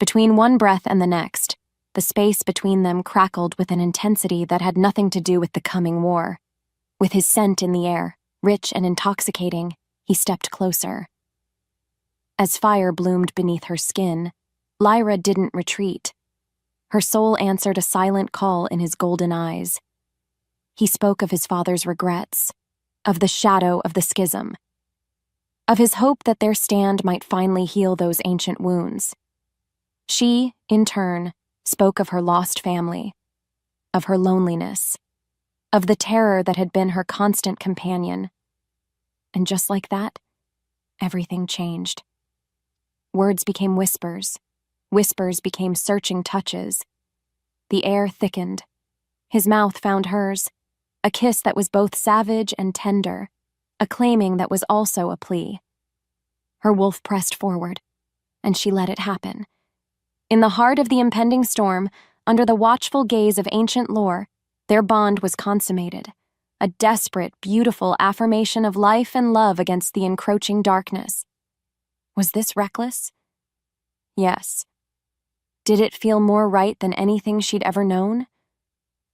Between one breath and the next, the space between them crackled with an intensity that had nothing to do with the coming war. With his scent in the air, rich and intoxicating, he stepped closer. As fire bloomed beneath her skin, Lyra didn't retreat. Her soul answered a silent call in his golden eyes. He spoke of his father's regrets, of the shadow of the schism, of his hope that their stand might finally heal those ancient wounds. She, in turn, spoke of her lost family, of her loneliness, of the terror that had been her constant companion. And just like that, everything changed. Words became whispers. Whispers became searching touches. The air thickened. His mouth found hers, a kiss that was both savage and tender, a claiming that was also a plea. Her wolf pressed forward, and she let it happen. In the heart of the impending storm, under the watchful gaze of ancient lore, their bond was consummated, a desperate, beautiful affirmation of life and love against the encroaching darkness. Was this reckless? Yes. Did it feel more right than anything she'd ever known?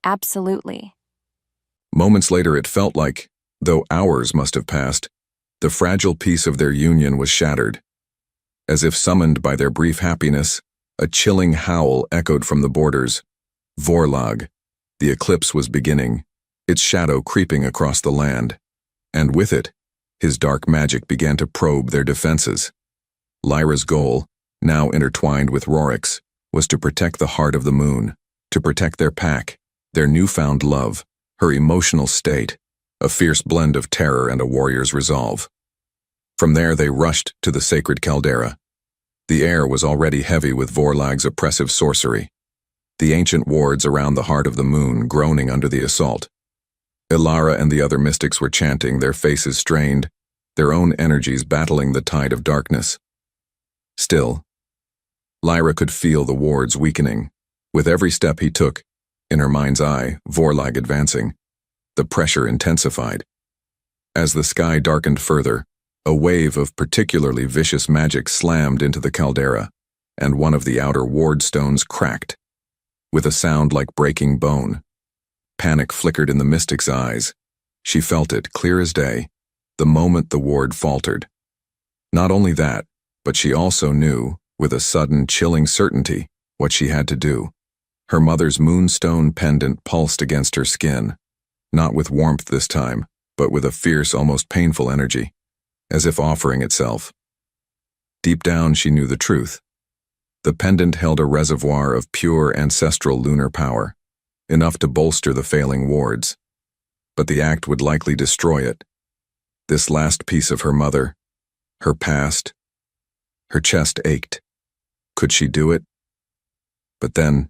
Absolutely. Moments later it felt like, though hours must have passed, the fragile peace of their union was shattered. As if summoned by their brief happiness, a chilling howl echoed from the borders. Vorlag. The eclipse was beginning, its shadow creeping across the land. And with it, his dark magic began to probe their defenses. Lyra's goal, now intertwined with Rorik's, was to protect the heart of the moon, to protect their pack, their newfound love, her emotional state, a fierce blend of terror and a warrior's resolve. From there they rushed to the sacred caldera. The air was already heavy with Vorlag's oppressive sorcery, the ancient wards around the heart of the moon groaning under the assault. Ilara and the other mystics were chanting, their faces strained, their own energies battling the tide of darkness. Still, Lyra could feel the wards weakening. With every step he took, in her mind's eye, Vorlag advancing, the pressure intensified. As the sky darkened further, a wave of particularly vicious magic slammed into the caldera, and one of the outer ward stones cracked, with a sound like breaking bone. Panic flickered in the mystic's eyes. She felt it, clear as day, the moment the ward faltered. Not only that, but she also knew, with a sudden, chilling certainty, what she had to do. Her mother's moonstone pendant pulsed against her skin, not with warmth this time, but with a fierce, almost painful energy, as if offering itself. Deep down she knew the truth. The pendant held a reservoir of pure ancestral lunar power, enough to bolster the failing wards. But the act would likely destroy it. This last piece of her mother, her past, her chest ached. Could she do it? But then,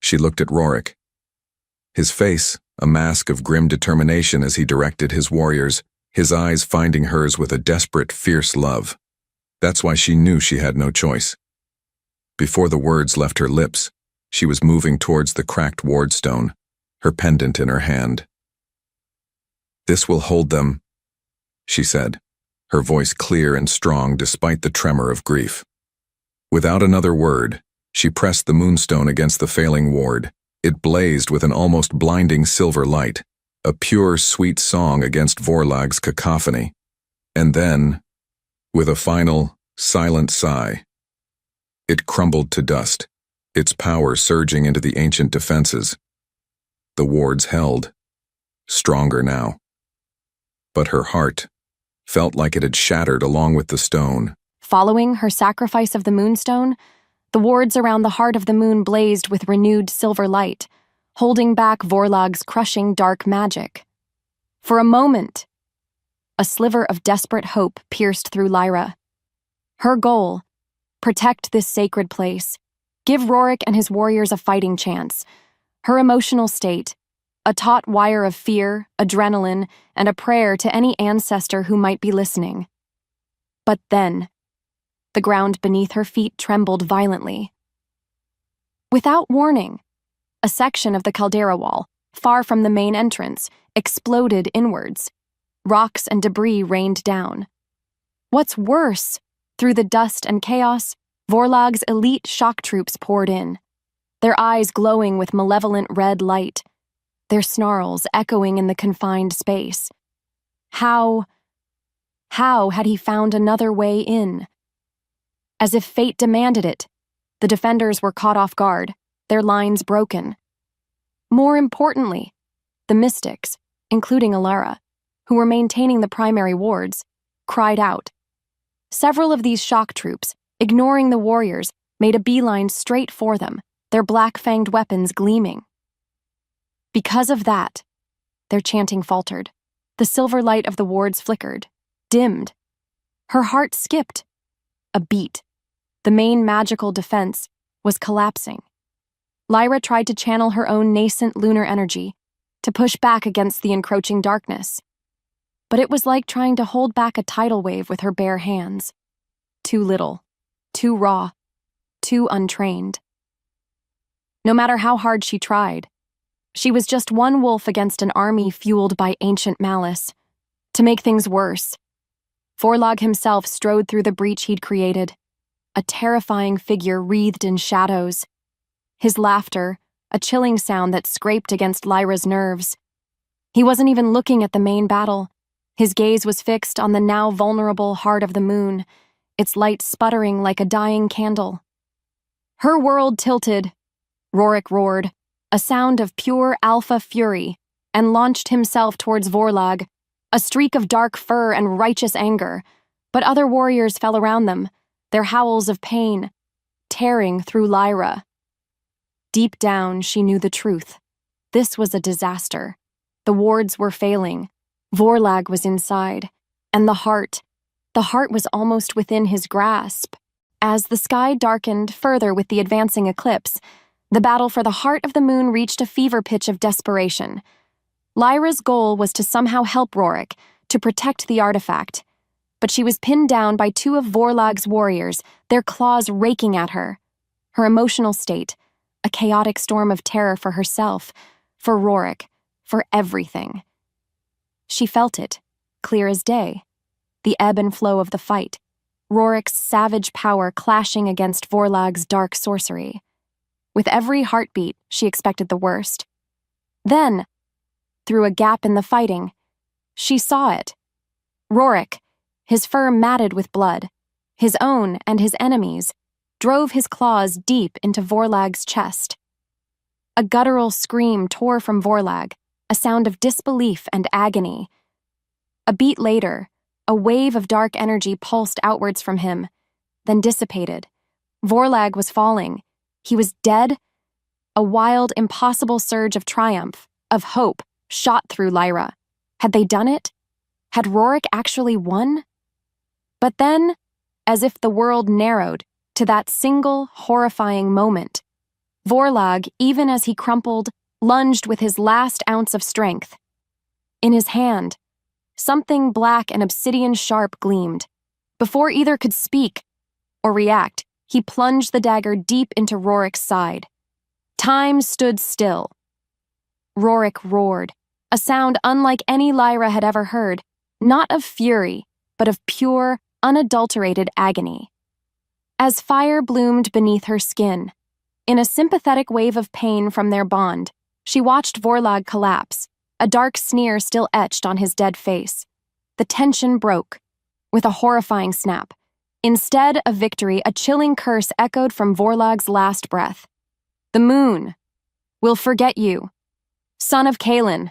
she looked at Rorik. His face, a mask of grim determination as he directed his warriors, his eyes finding hers with a desperate, fierce love. That's why she knew she had no choice. Before the words left her lips, she was moving towards the cracked wardstone, her pendant in her hand. "This will hold them," she said, her voice clear and strong despite the tremor of grief. Without another word, she pressed the moonstone against the failing ward. It blazed with an almost blinding silver light, a pure, sweet song against Vorlag's cacophony. And then, with a final, silent sigh, it crumbled to dust, its power surging into the ancient defenses. The wards held, stronger now. But her heart felt like it had shattered along with the stone. Following her sacrifice of the moonstone, the wards around the heart of the moon blazed with renewed silver light, holding back Vorlag's crushing dark magic. For a moment, a sliver of desperate hope pierced through Lyra. Her goal, protect this sacred place, give Rorik and his warriors a fighting chance. Her emotional state, a taut wire of fear, adrenaline, and a prayer to any ancestor who might be listening. But then, the ground beneath her feet trembled violently. Without warning, a section of the caldera wall, far from the main entrance, exploded inwards. Rocks and debris rained down. What's worse, through the dust and chaos, Vorlag's elite shock troops poured in, their eyes glowing with malevolent red light, their snarls echoing in the confined space. How had he found another way in? As if fate demanded it, the defenders were caught off guard, their lines broken. More importantly, the mystics, including Alara, who were maintaining the primary wards, cried out. Several of these shock troops, ignoring the warriors, made a beeline straight for them, their black-fanged weapons gleaming. Because of that, their chanting faltered. The silver light of the wards flickered, dimmed. Her heart skipped. A beat. The main magical defense was collapsing. Lyra tried to channel her own nascent lunar energy, to push back against the encroaching darkness. But it was like trying to hold back a tidal wave with her bare hands. Too little, too raw, too untrained. No matter how hard she tried, she was just one wolf against an army fueled by ancient malice. To make things worse, Vorlag himself strode through the breach he'd created, a terrifying figure wreathed in shadows. His laughter, a chilling sound that scraped against Lyra's nerves. He wasn't even looking at the main battle. His gaze was fixed on the now vulnerable heart of the moon, its light sputtering like a dying candle. Her world tilted. Rorik roared, a sound of pure alpha fury, and launched himself towards Vorlag, a streak of dark fur and righteous anger. But other warriors fell around them, their howls of pain, tearing through Lyra. Deep down, she knew the truth. This was a disaster. The wards were failing. Vorlag was inside. And the heart was almost within his grasp. As the sky darkened further with the advancing eclipse, the battle for the heart of the moon reached a fever pitch of desperation. Lyra's goal was to somehow help Rorik, to protect the artifact. But she was pinned down by two of Vorlag's warriors, their claws raking at her. Her emotional state, a chaotic storm of terror for herself, for Rorik, for everything. She felt it, clear as day. The ebb and flow of the fight, Rorik's savage power clashing against Vorlag's dark sorcery. With every heartbeat, she expected the worst. Then, through a gap in the fighting, she saw it. Rorik, his fur matted with blood, his own and his enemies', drove his claws deep into Vorlag's chest. A guttural scream tore from Vorlag, a sound of disbelief and agony. A beat later, a wave of dark energy pulsed outwards from him, then dissipated. Vorlag was falling. He was dead. A wild, impossible surge of triumph, of hope, shot through Lyra. Had they done it? Had Rorik actually won? But then, as if the world narrowed to that single, horrifying moment, Vorlag, even as he crumpled, lunged with his last ounce of strength. In his hand, something black and obsidian-sharp gleamed. Before either could speak or react, he plunged the dagger deep into Rorik's side. Time stood still. Rorik roared, a sound unlike any Lyra had ever heard, not of fury, but of pure, unadulterated agony. As fire bloomed beneath her skin, in a sympathetic wave of pain from their bond, she watched Vorlag collapse, a dark sneer still etched on his dead face. The tension broke, with a horrifying snap. Instead of victory, a chilling curse echoed from Vorlag's last breath. The moon will forget you. Son of Kaelin.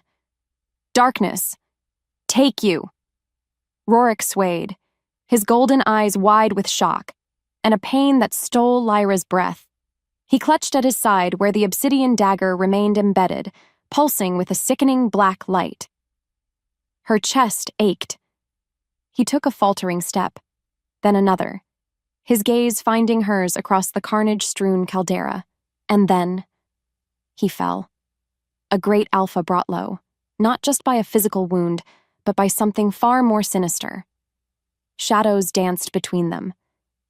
Darkness. Take you. Rorik swayed, his golden eyes wide with shock, and a pain that stole Lyra's breath. He clutched at his side where the obsidian dagger remained embedded, pulsing with a sickening black light. Her chest ached. He took a faltering step, then another, his gaze finding hers across the carnage-strewn caldera, and then he fell. A great alpha brought low, not just by a physical wound, but by something far more sinister. Shadows danced between them,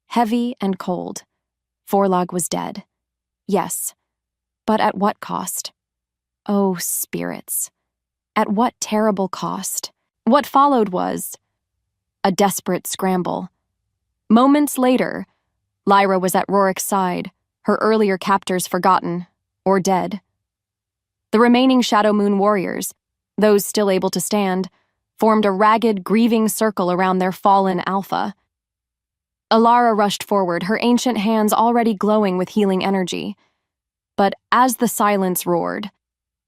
heavy and cold. Vorlag was dead. Yes, but at what cost? Oh, spirits. At what terrible cost? What followed was a desperate scramble. Moments later, Lyra was at Rorik's side, her earlier captors forgotten or dead. The remaining Shadow Moon warriors, those still able to stand, formed a ragged, grieving circle around their fallen alpha. Alara rushed forward, her ancient hands already glowing with healing energy. But as the silence roared,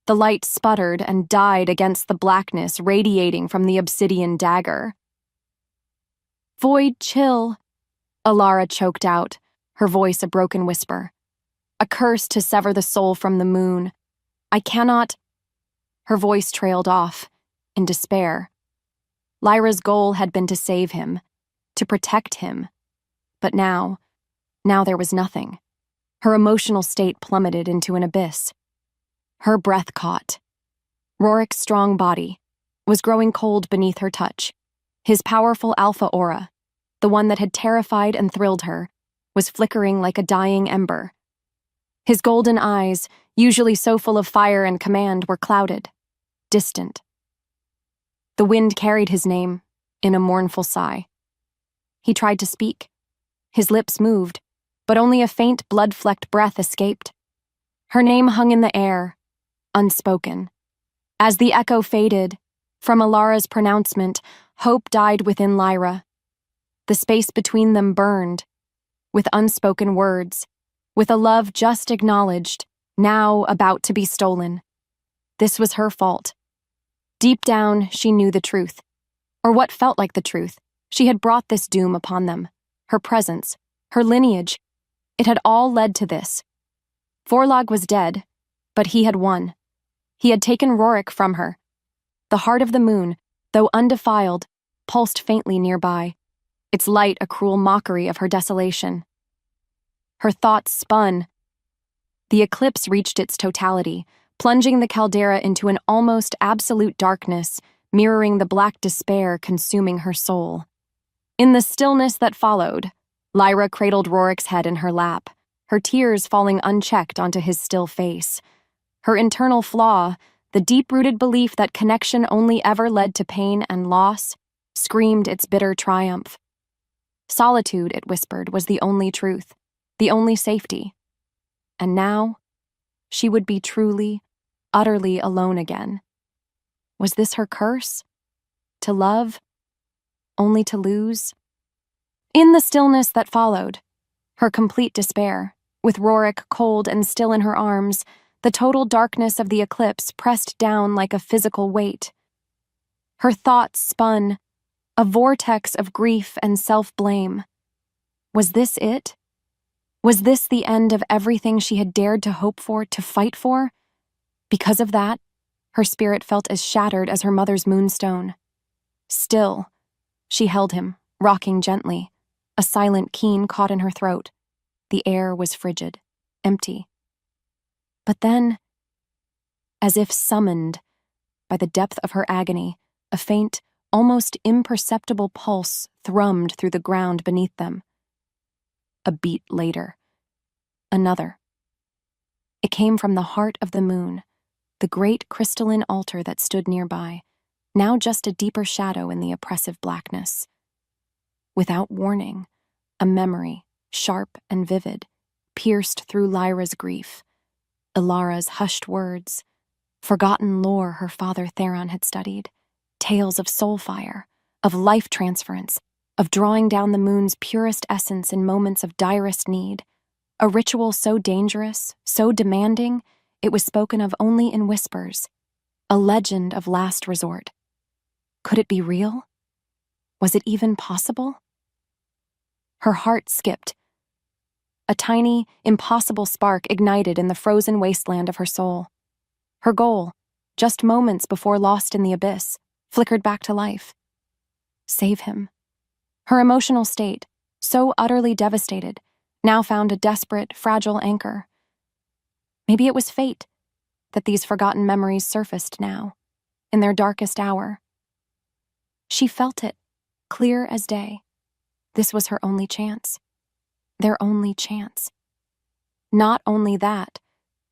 the light sputtered and died against the blackness radiating from the obsidian dagger. "Void chill," Alara choked out, her voice a broken whisper. "A curse to sever the soul from the moon. I cannot—" Her voice trailed off, in despair. Lyra's goal had been to save him, to protect him. But now there was nothing. Her emotional state plummeted into an abyss. Her breath caught. Rorik's strong body was growing cold beneath her touch. His powerful alpha aura, the one that had terrified and thrilled her, was flickering like a dying ember. His golden eyes, usually so full of fire and command, were clouded, distant. The wind carried his name in a mournful sigh. He tried to speak. His lips moved, but only a faint blood-flecked breath escaped. Her name hung in the air, unspoken. As the echo faded, from Alara's pronouncement, hope died within Lyra. The space between them burned, with unspoken words, with a love just acknowledged, now about to be stolen. This was her fault. Deep down, she knew the truth, or what felt like the truth. She had brought this doom upon them. Her presence, her lineage, it had all led to this. Forlag was dead, but he had won. He had taken Rorik from her. The heart of the moon, though undefiled, pulsed faintly nearby, its light a cruel mockery of her desolation. Her thoughts spun. The eclipse reached its totality, plunging the caldera into an almost absolute darkness, mirroring the black despair consuming her soul. In the stillness that followed, Lyra cradled Rorik's head in her lap, her tears falling unchecked onto his still face. Her internal flaw, the deep-rooted belief that connection only ever led to pain and loss, screamed its bitter triumph. Solitude, it whispered, was the only truth, the only safety. And now, she would be truly, utterly alone again. Was this her curse? To love, only to lose? In the stillness that followed, her complete despair, with Rorik cold and still in her arms, the total darkness of the eclipse pressed down like a physical weight. Her thoughts spun, a vortex of grief and self-blame. Was this it? Was this the end of everything she had dared to hope for, to fight for? Because of that, her spirit felt as shattered as her mother's moonstone. Still, she held him, rocking gently, a silent keen caught in her throat. The air was frigid, empty. But then, as if summoned by the depth of her agony, a faint, almost imperceptible pulse thrummed through the ground beneath them. A beat later, another. It came from the heart of the moon, the great crystalline altar that stood nearby, now just a deeper shadow in the oppressive blackness. Without warning, a memory, sharp and vivid, pierced through Lyra's grief. Alara's hushed words, forgotten lore her father Theron had studied, tales of soul fire, of life transference, of drawing down the moon's purest essence in moments of direst need, a ritual so dangerous, so demanding, it was spoken of only in whispers, a legend of last resort. Could it be real? Was it even possible? Her heart skipped. A tiny, impossible spark ignited in the frozen wasteland of her soul. Her goal, just moments before lost in the abyss, flickered back to life. Save him. Her emotional state, so utterly devastated, now found a desperate, fragile anchor. Maybe it was fate that these forgotten memories surfaced now, in their darkest hour. She felt it, clear as day. This was her only chance. Their only chance. Not only that,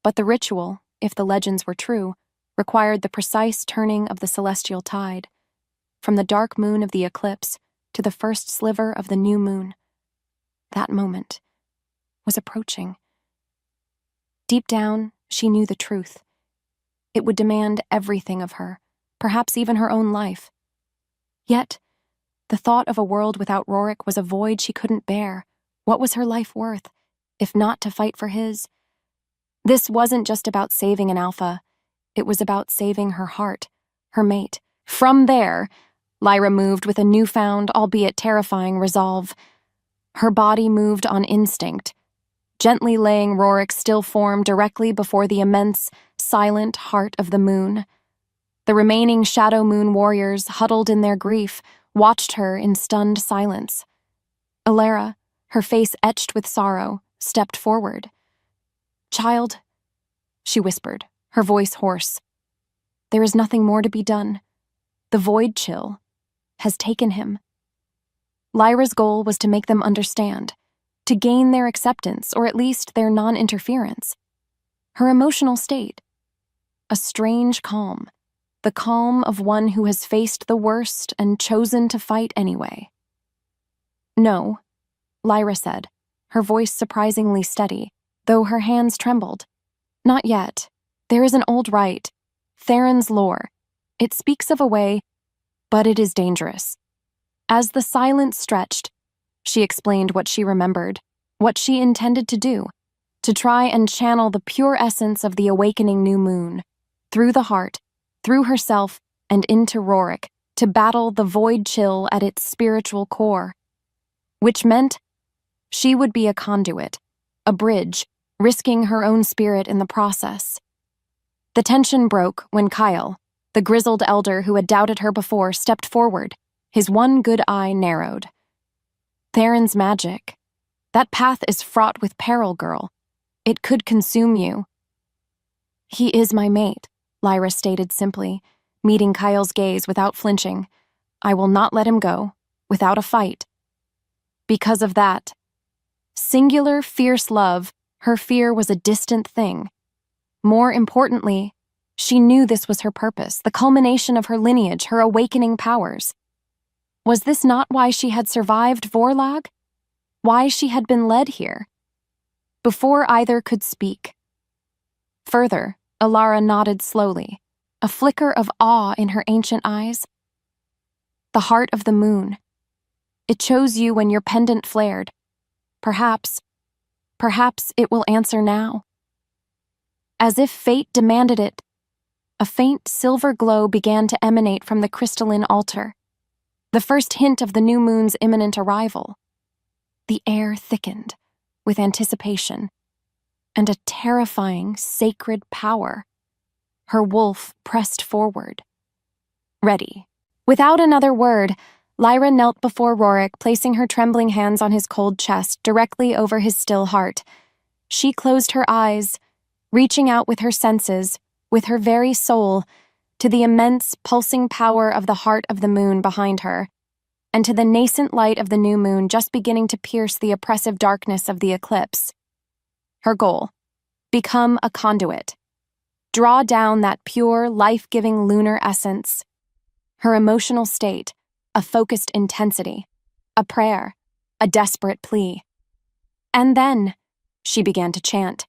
but the ritual, if the legends were true, required the precise turning of the celestial tide. from the dark moon of the eclipse to the first sliver of the new moon. That moment was approaching. Deep down, she knew the truth. It would demand everything of her, perhaps even her own life. Yet, the thought of a world without Rorik was a void she couldn't bear. What was her life worth, if not to fight for his? This wasn't just about saving an alpha. It was about saving her heart, her mate. From there, Lyra moved with a newfound, albeit terrifying, resolve. Her body moved on instinct, gently laying Rorik's still form directly before the immense, silent heart of the moon. The remaining Shadow Moon warriors, huddled in their grief, watched her in stunned silence. Alara, her face etched with sorrow, stepped forward. "Child," she whispered, her voice hoarse, "there is nothing more to be done. The void chill has taken him." Lyra's goal was to make them understand, to gain their acceptance, or at least their non-interference. Her emotional state, a strange calm, the calm of one who has faced the worst and chosen to fight anyway. "No," Lyra said, her voice surprisingly steady, though her hands trembled. "Not yet. There is an old rite, Theron's lore. It speaks of a way, but it is dangerous." As the silence stretched, she explained what she remembered, what she intended to do, to try and channel the pure essence of the awakening new moon, through the heart, through herself, and into Rorik, to battle the void chill at its spiritual core. Which meant she would be a conduit, a bridge, risking her own spirit in the process. The tension broke when Kyle, the grizzled elder who had doubted her before, stepped forward, his one good eye narrowed. "Theron's magic. That path is fraught with peril, girl. It could consume you." "He is my mate," Lyra stated simply, meeting Kyle's gaze without flinching. "I will not let him go, without a fight." Because of that singular, fierce love, her fear was a distant thing. More importantly, she knew this was her purpose, the culmination of her lineage, her awakening powers. Was this not why she had survived Vorlag? Why she had been led here? Before either could speak. Further, Alara nodded slowly, a flicker of awe in her ancient eyes. "The heart of the moon. It chose you when your pendant flared. Perhaps it will answer now." As if fate demanded it, a faint silver glow began to emanate from the crystalline altar, the first hint of the new moon's imminent arrival. The air thickened with anticipation and a terrifying, sacred power. Her wolf pressed forward. Ready. Without another word, Lyra knelt before Rorik, placing her trembling hands on his cold chest, directly over his still heart. She closed her eyes, reaching out with her senses, with her very soul, to the immense, pulsing power of the heart of the moon behind her, and to the nascent light of the new moon just beginning to pierce the oppressive darkness of the eclipse. Her goal: become a conduit. Draw down that pure, life-giving lunar essence. Her emotional state: a focused intensity, a prayer, a desperate plea. And then, she began to chant.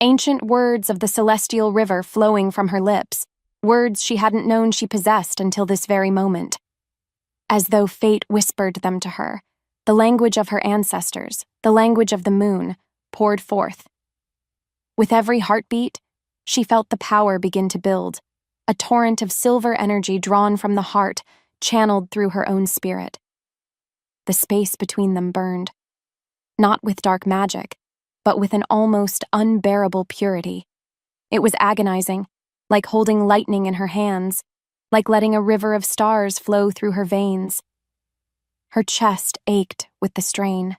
Ancient words of the celestial river flowing from her lips, words she hadn't known she possessed until this very moment. As though fate whispered them to her, the language of her ancestors, the language of the moon, poured forth. With every heartbeat, she felt the power begin to build, a torrent of silver energy drawn from the heart, channeled through her own spirit. The space between them burned, not with dark magic, but with an almost unbearable purity. It was agonizing, like holding lightning in her hands, like letting a river of stars flow through her veins. Her chest ached with the strain.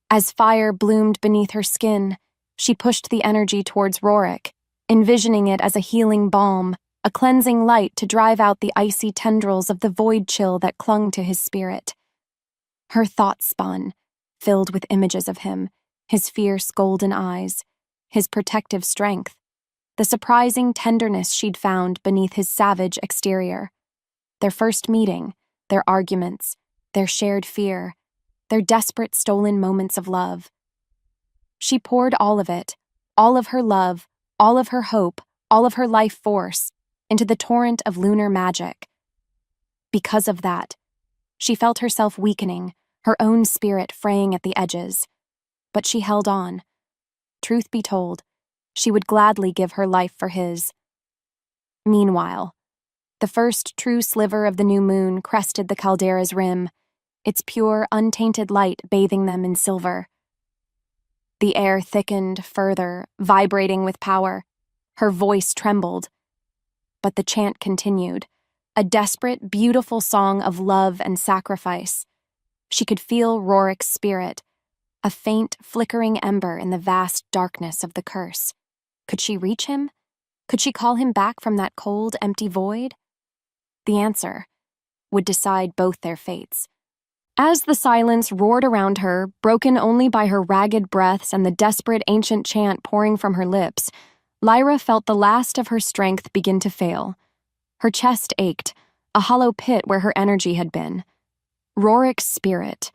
As fire bloomed beneath her skin, she pushed the energy towards Rorik, envisioning it as a healing balm, a cleansing light to drive out the icy tendrils of the void chill that clung to his spirit. Her thoughts spun, filled with images of him, his fierce golden eyes, his protective strength, the surprising tenderness she'd found beneath his savage exterior. Their first meeting, their arguments, their shared fear, their desperate stolen moments of love. She poured all of it, all of her love, all of her hope, all of her life force, into the torrent of lunar magic. Because of that, she felt herself weakening, her own spirit fraying at the edges. But she held on. Truth be told, she would gladly give her life for his. Meanwhile, the first true sliver of the new moon crested the caldera's rim, its pure, untainted light bathing them in silver. The air thickened further, vibrating with power. Her voice trembled. But the chant continued, a desperate, beautiful song of love and sacrifice. She could feel Rorik's spirit, a faint, flickering ember in the vast darkness of the curse. Could she reach him? Could she call him back from that cold, empty void? The answer would decide both their fates. As the silence roared around her, broken only by her ragged breaths and the desperate ancient chant pouring from her lips, Lyra felt the last of her strength begin to fail. Her chest ached, a hollow pit where her energy had been. Rorik's spirit.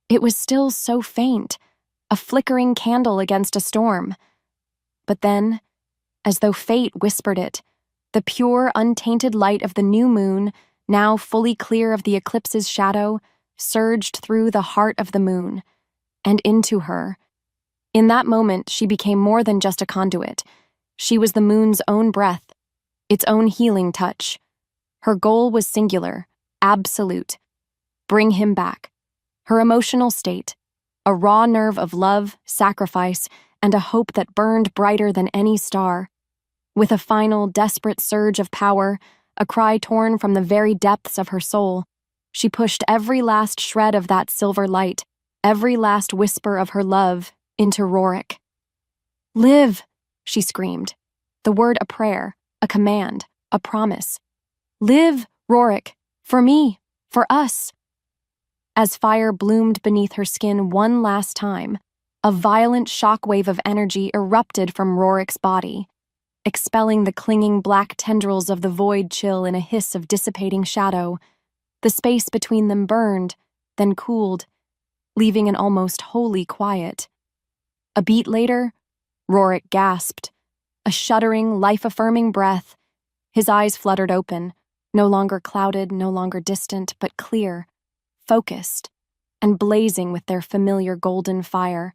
It was still so faint, a flickering candle against a storm. But then, as though fate whispered it, the pure, untainted light of the new moon, now fully clear of the eclipse's shadow, surged through the heart of the moon, and into her. In that moment, she became more than just a conduit. She was the moon's own breath, its own healing touch. Her goal was singular, absolute. Bring him back. Her emotional state, a raw nerve of love, sacrifice, and a hope that burned brighter than any star. With a final, desperate surge of power, a cry torn from the very depths of her soul, she pushed every last shred of that silver light, every last whisper of her love, into Rorik. "Live!" she screamed. The word a prayer, a command, a promise. "Live, Rorik, for me, for us." As fire bloomed beneath her skin one last time, a violent shockwave of energy erupted from Rorik's body, expelling the clinging black tendrils of the void chill in a hiss of dissipating shadow. The space between them burned, then cooled, leaving an almost holy quiet. A beat later, Rorik gasped, a shuddering, life-affirming breath. His eyes fluttered open, no longer clouded, no longer distant, but clear, focused, and blazing with their familiar golden fire.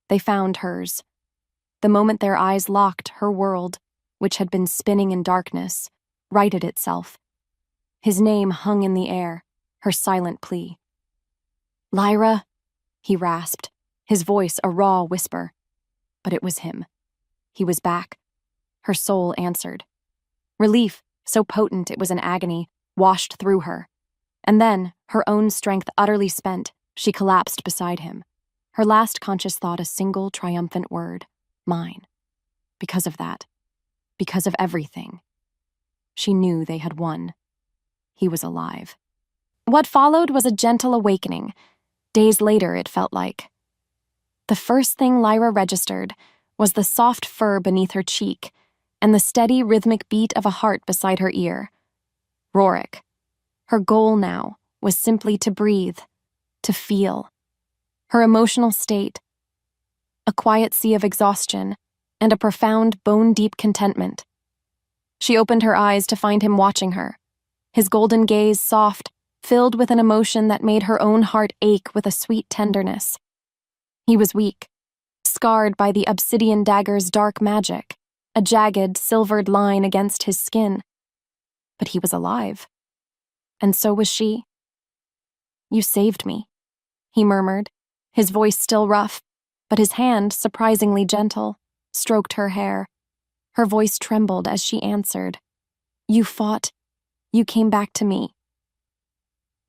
They found hers. The moment their eyes locked, her world, which had been spinning in darkness, righted itself. His name hung in the air, her silent plea. "Lyra," he rasped, his voice a raw whisper. But it was him. He was back. Her soul answered. Relief, so potent it was an agony, washed through her. And then, her own strength utterly spent, she collapsed beside him. Her last conscious thought a single triumphant word, mine. Because of that, because of everything, she knew they had won. He was alive. What followed was a gentle awakening. Days later, it felt like. The first thing Lyra registered was the soft fur beneath her cheek and the steady rhythmic beat of a heart beside her ear. Rorik. Her goal now was simply to breathe, to feel. Her emotional state, a quiet sea of exhaustion and a profound, bone-deep contentment. She opened her eyes to find him watching her, his golden gaze soft, filled with an emotion that made her own heart ache with a sweet tenderness. He was weak, scarred by the obsidian dagger's dark magic, a jagged, silvered line against his skin. But he was alive. And so was she. "You saved me," he murmured, his voice still rough, but his hand, surprisingly gentle, stroked her hair. Her voice trembled as she answered. "You fought. You came back to me."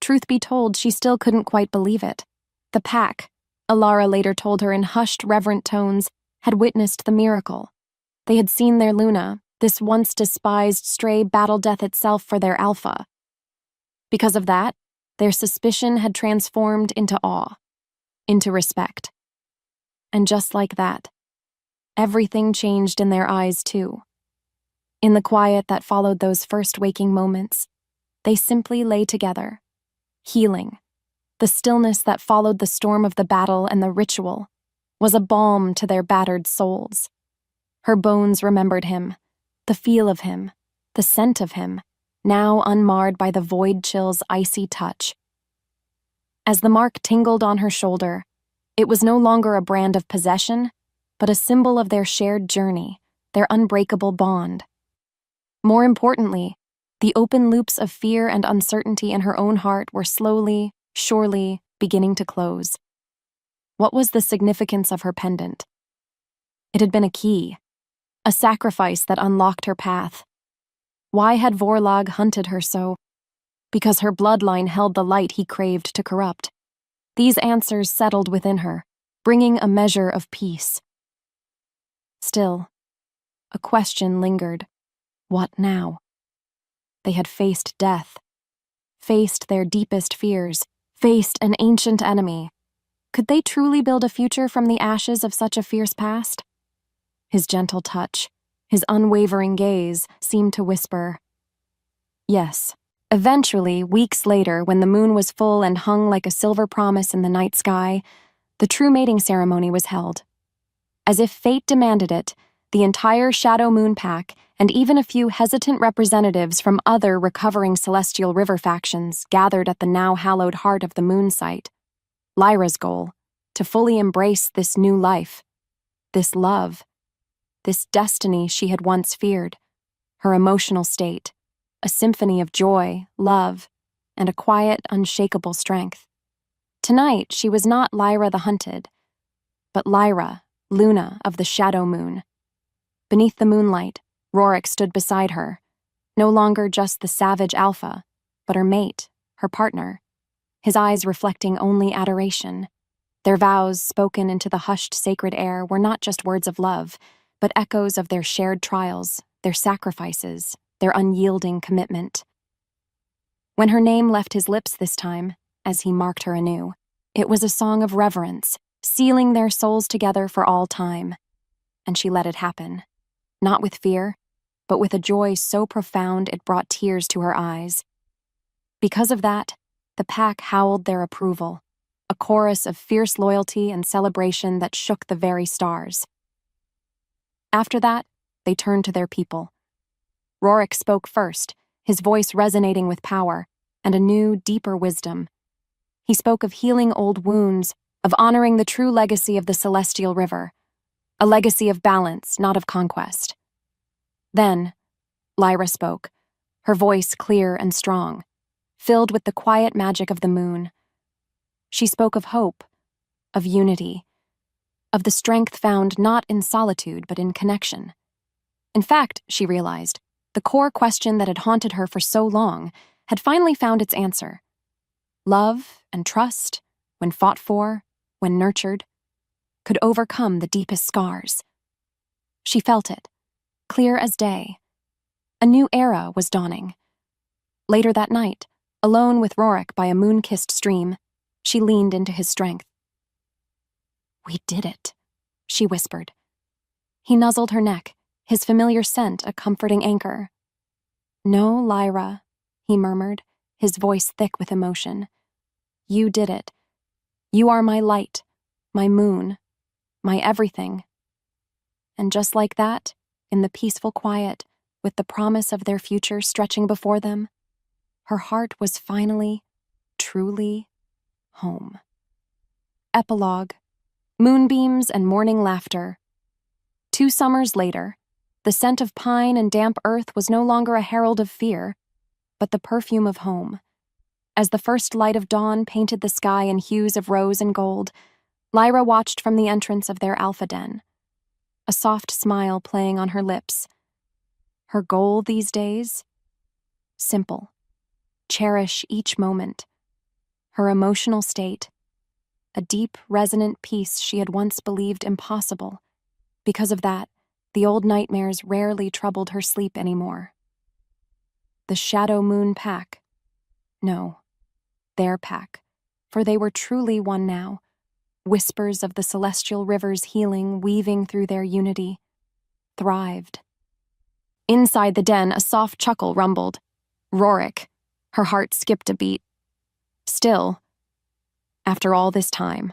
Truth be told, she still couldn't quite believe it. The pack, Alara later told her in hushed, reverent tones, had witnessed the miracle. They had seen their Luna, this once despised stray battle death itself for their alpha. Because of that, their suspicion had transformed into awe, into respect. And just like that, everything changed in their eyes too. In the quiet that followed those first waking moments, They simply lay together, healing. The stillness that followed the storm of the battle and the ritual was a balm to their battered souls. Her bones remembered him, the feel of him, the scent of him, now unmarred by the void chill's icy touch. As the mark tingled on her shoulder, it was no longer a brand of possession, but a symbol of their shared journey, their unbreakable bond. More importantly, the open loops of fear and uncertainty in her own heart were slowly, surely beginning to close. What was the significance of her pendant? It had been a key, a sacrifice that unlocked her path. Why had Vorlag hunted her so? Because her bloodline held the light he craved to corrupt. These answers settled within her, bringing a measure of peace. Still, a question lingered. What now? They had faced death, faced their deepest fears, faced an ancient enemy. Could they truly build a future from the ashes of such a fierce past? His gentle touch, his unwavering gaze, seemed to whisper, yes. Eventually, weeks later, when the moon was full and hung like a silver promise in the night sky, the true mating ceremony was held. As if fate demanded it, the entire Shadow Moon Pack, and even a few hesitant representatives from other recovering Celestial River factions, gathered at the now hallowed heart of the moon site. Lyra's goal, to fully embrace this new life, this love, this destiny she had once feared, her emotional state, a symphony of joy, love, and a quiet, unshakable strength. Tonight, she was not Lyra the Hunted, but Lyra, Luna of the Shadow Moon. Beneath the moonlight, Rorik stood beside her, no longer just the savage alpha, but her mate, her partner, his eyes reflecting only adoration. Their vows, spoken into the hushed sacred air, were not just words of love, but echoes of their shared trials, their sacrifices, their unyielding commitment. When her name left his lips this time, as he marked her anew, it was a song of reverence, sealing their souls together for all time. And she let it happen, not with fear, but with a joy so profound it brought tears to her eyes. Because of that, the pack howled their approval, a chorus of fierce loyalty and celebration that shook the very stars. After that, they turned to their people. Rorik spoke first, his voice resonating with power and a new, deeper wisdom. He spoke of healing old wounds, of honoring the true legacy of the Celestial River, a legacy of balance, not of conquest. Then, Lyra spoke, her voice clear and strong, filled with the quiet magic of the moon. She spoke of hope, of unity, of the strength found not in solitude but in connection. In fact, she realized, the core question that had haunted her for so long had finally found its answer. Love and trust, when fought for, when nurtured, could overcome the deepest scars. She felt it, clear as day. A new era was dawning. Later that night, alone with Rorik by a moon-kissed stream, she leaned into his strength. "We did it," she whispered. He nuzzled her neck, his familiar scent a comforting anchor. "No, Lyra," he murmured, his voice thick with emotion. "You did it. You are my light, my moon, my everything." And just like that, in the peaceful quiet, with the promise of their future stretching before them, her heart was finally, truly, home. Epilogue: Moonbeams and morning laughter. 2 summers later, the scent of pine and damp earth was no longer a herald of fear, but the perfume of home. As the first light of dawn painted the sky in hues of rose and gold, Lyra watched from the entrance of their alpha den, a soft smile playing on her lips. Her goal these days? Simple. Cherish each moment. Her emotional state, a deep, resonant peace she had once believed impossible. Because of that, the old nightmares rarely troubled her sleep anymore. The Shadow Moon Pack. No, their pack, for they were truly one now. Whispers of the Celestial River's healing weaving through their unity. Thrived. Inside the den, a soft chuckle rumbled. Rorik, Her heart skipped a beat. Still, after all this time.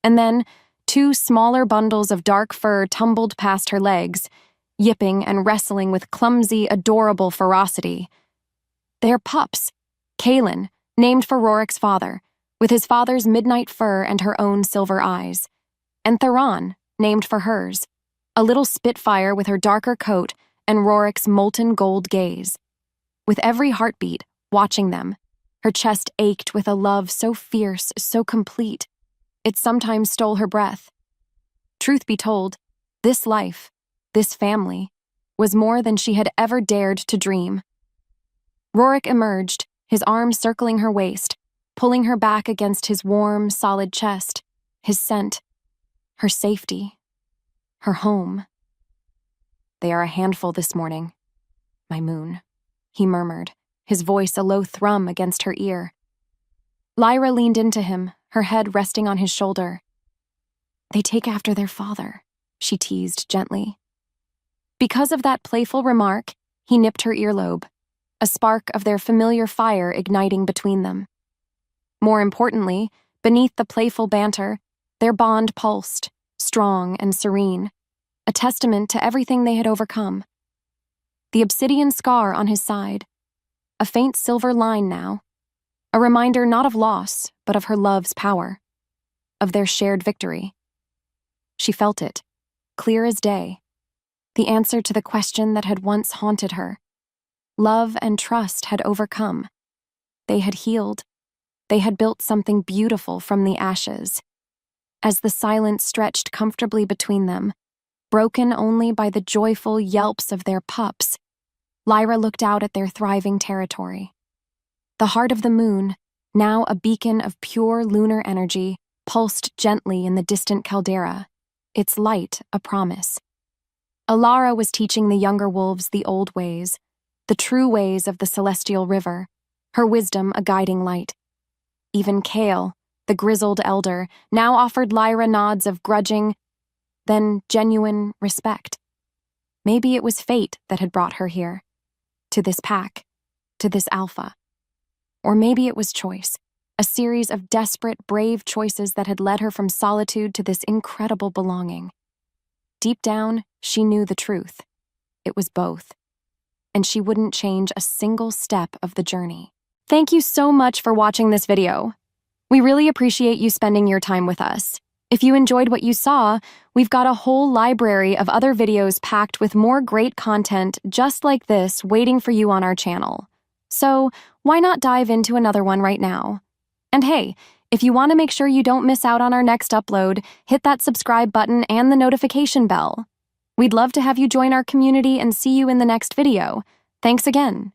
And then, two smaller bundles of dark fur tumbled past her legs, yipping and wrestling with clumsy, adorable ferocity. They're pups. Kaelin, named for Rorik's father, with his father's midnight fur and her own silver eyes. And Theron, named for hers, a little spitfire with her darker coat and Rorik's molten gold gaze. With every heartbeat, watching them, her chest ached with a love so fierce, so complete, it sometimes stole her breath. Truth be told, this life, this family, was more than she had ever dared to dream. Rorik emerged, his arms circling her waist, pulling her back against his warm, solid chest, his scent, her safety, her home. "They are a handful this morning, my moon," he murmured, his voice a low thrum against her ear. Lyra leaned into him, her head resting on his shoulder. "They take after their father," she teased gently. Because of that playful remark, he nipped her earlobe, a spark of their familiar fire igniting between them. More importantly, beneath the playful banter, their bond pulsed, strong and serene, a testament to everything they had overcome. The obsidian scar on his side, a faint silver line now, a reminder not of loss, but of her love's power, of their shared victory. She felt it, clear as day, the answer to the question that had once haunted her. Love and trust had overcome. They had healed. They had built something beautiful from the ashes. As the silence stretched comfortably between them, broken only by the joyful yelps of their pups, Lyra looked out at their thriving territory. The heart of the moon, now a beacon of pure lunar energy, pulsed gently in the distant caldera, its light a promise. Alara was teaching the younger wolves the old ways, the true ways of the celestial river, her wisdom a guiding light. Even Kael, the grizzled elder, now offered Lyra nods of grudging, then genuine respect. Maybe it was fate that had brought her here, to this pack, to this alpha. Or maybe it was choice, a series of desperate, brave choices that had led her from solitude to this incredible belonging. Deep down, she knew the truth. It was both. And she wouldn't change a single step of the journey. Thank you so much for watching this video. We really appreciate you spending your time with us. If you enjoyed what you saw, we've got a whole library of other videos packed with more great content just like this waiting for you on our channel. So why not dive into another one right now? And hey, if you want to make sure you don't miss out on our next upload, hit that subscribe button and the notification bell. We'd love to have you join our community and see you in the next video. Thanks again.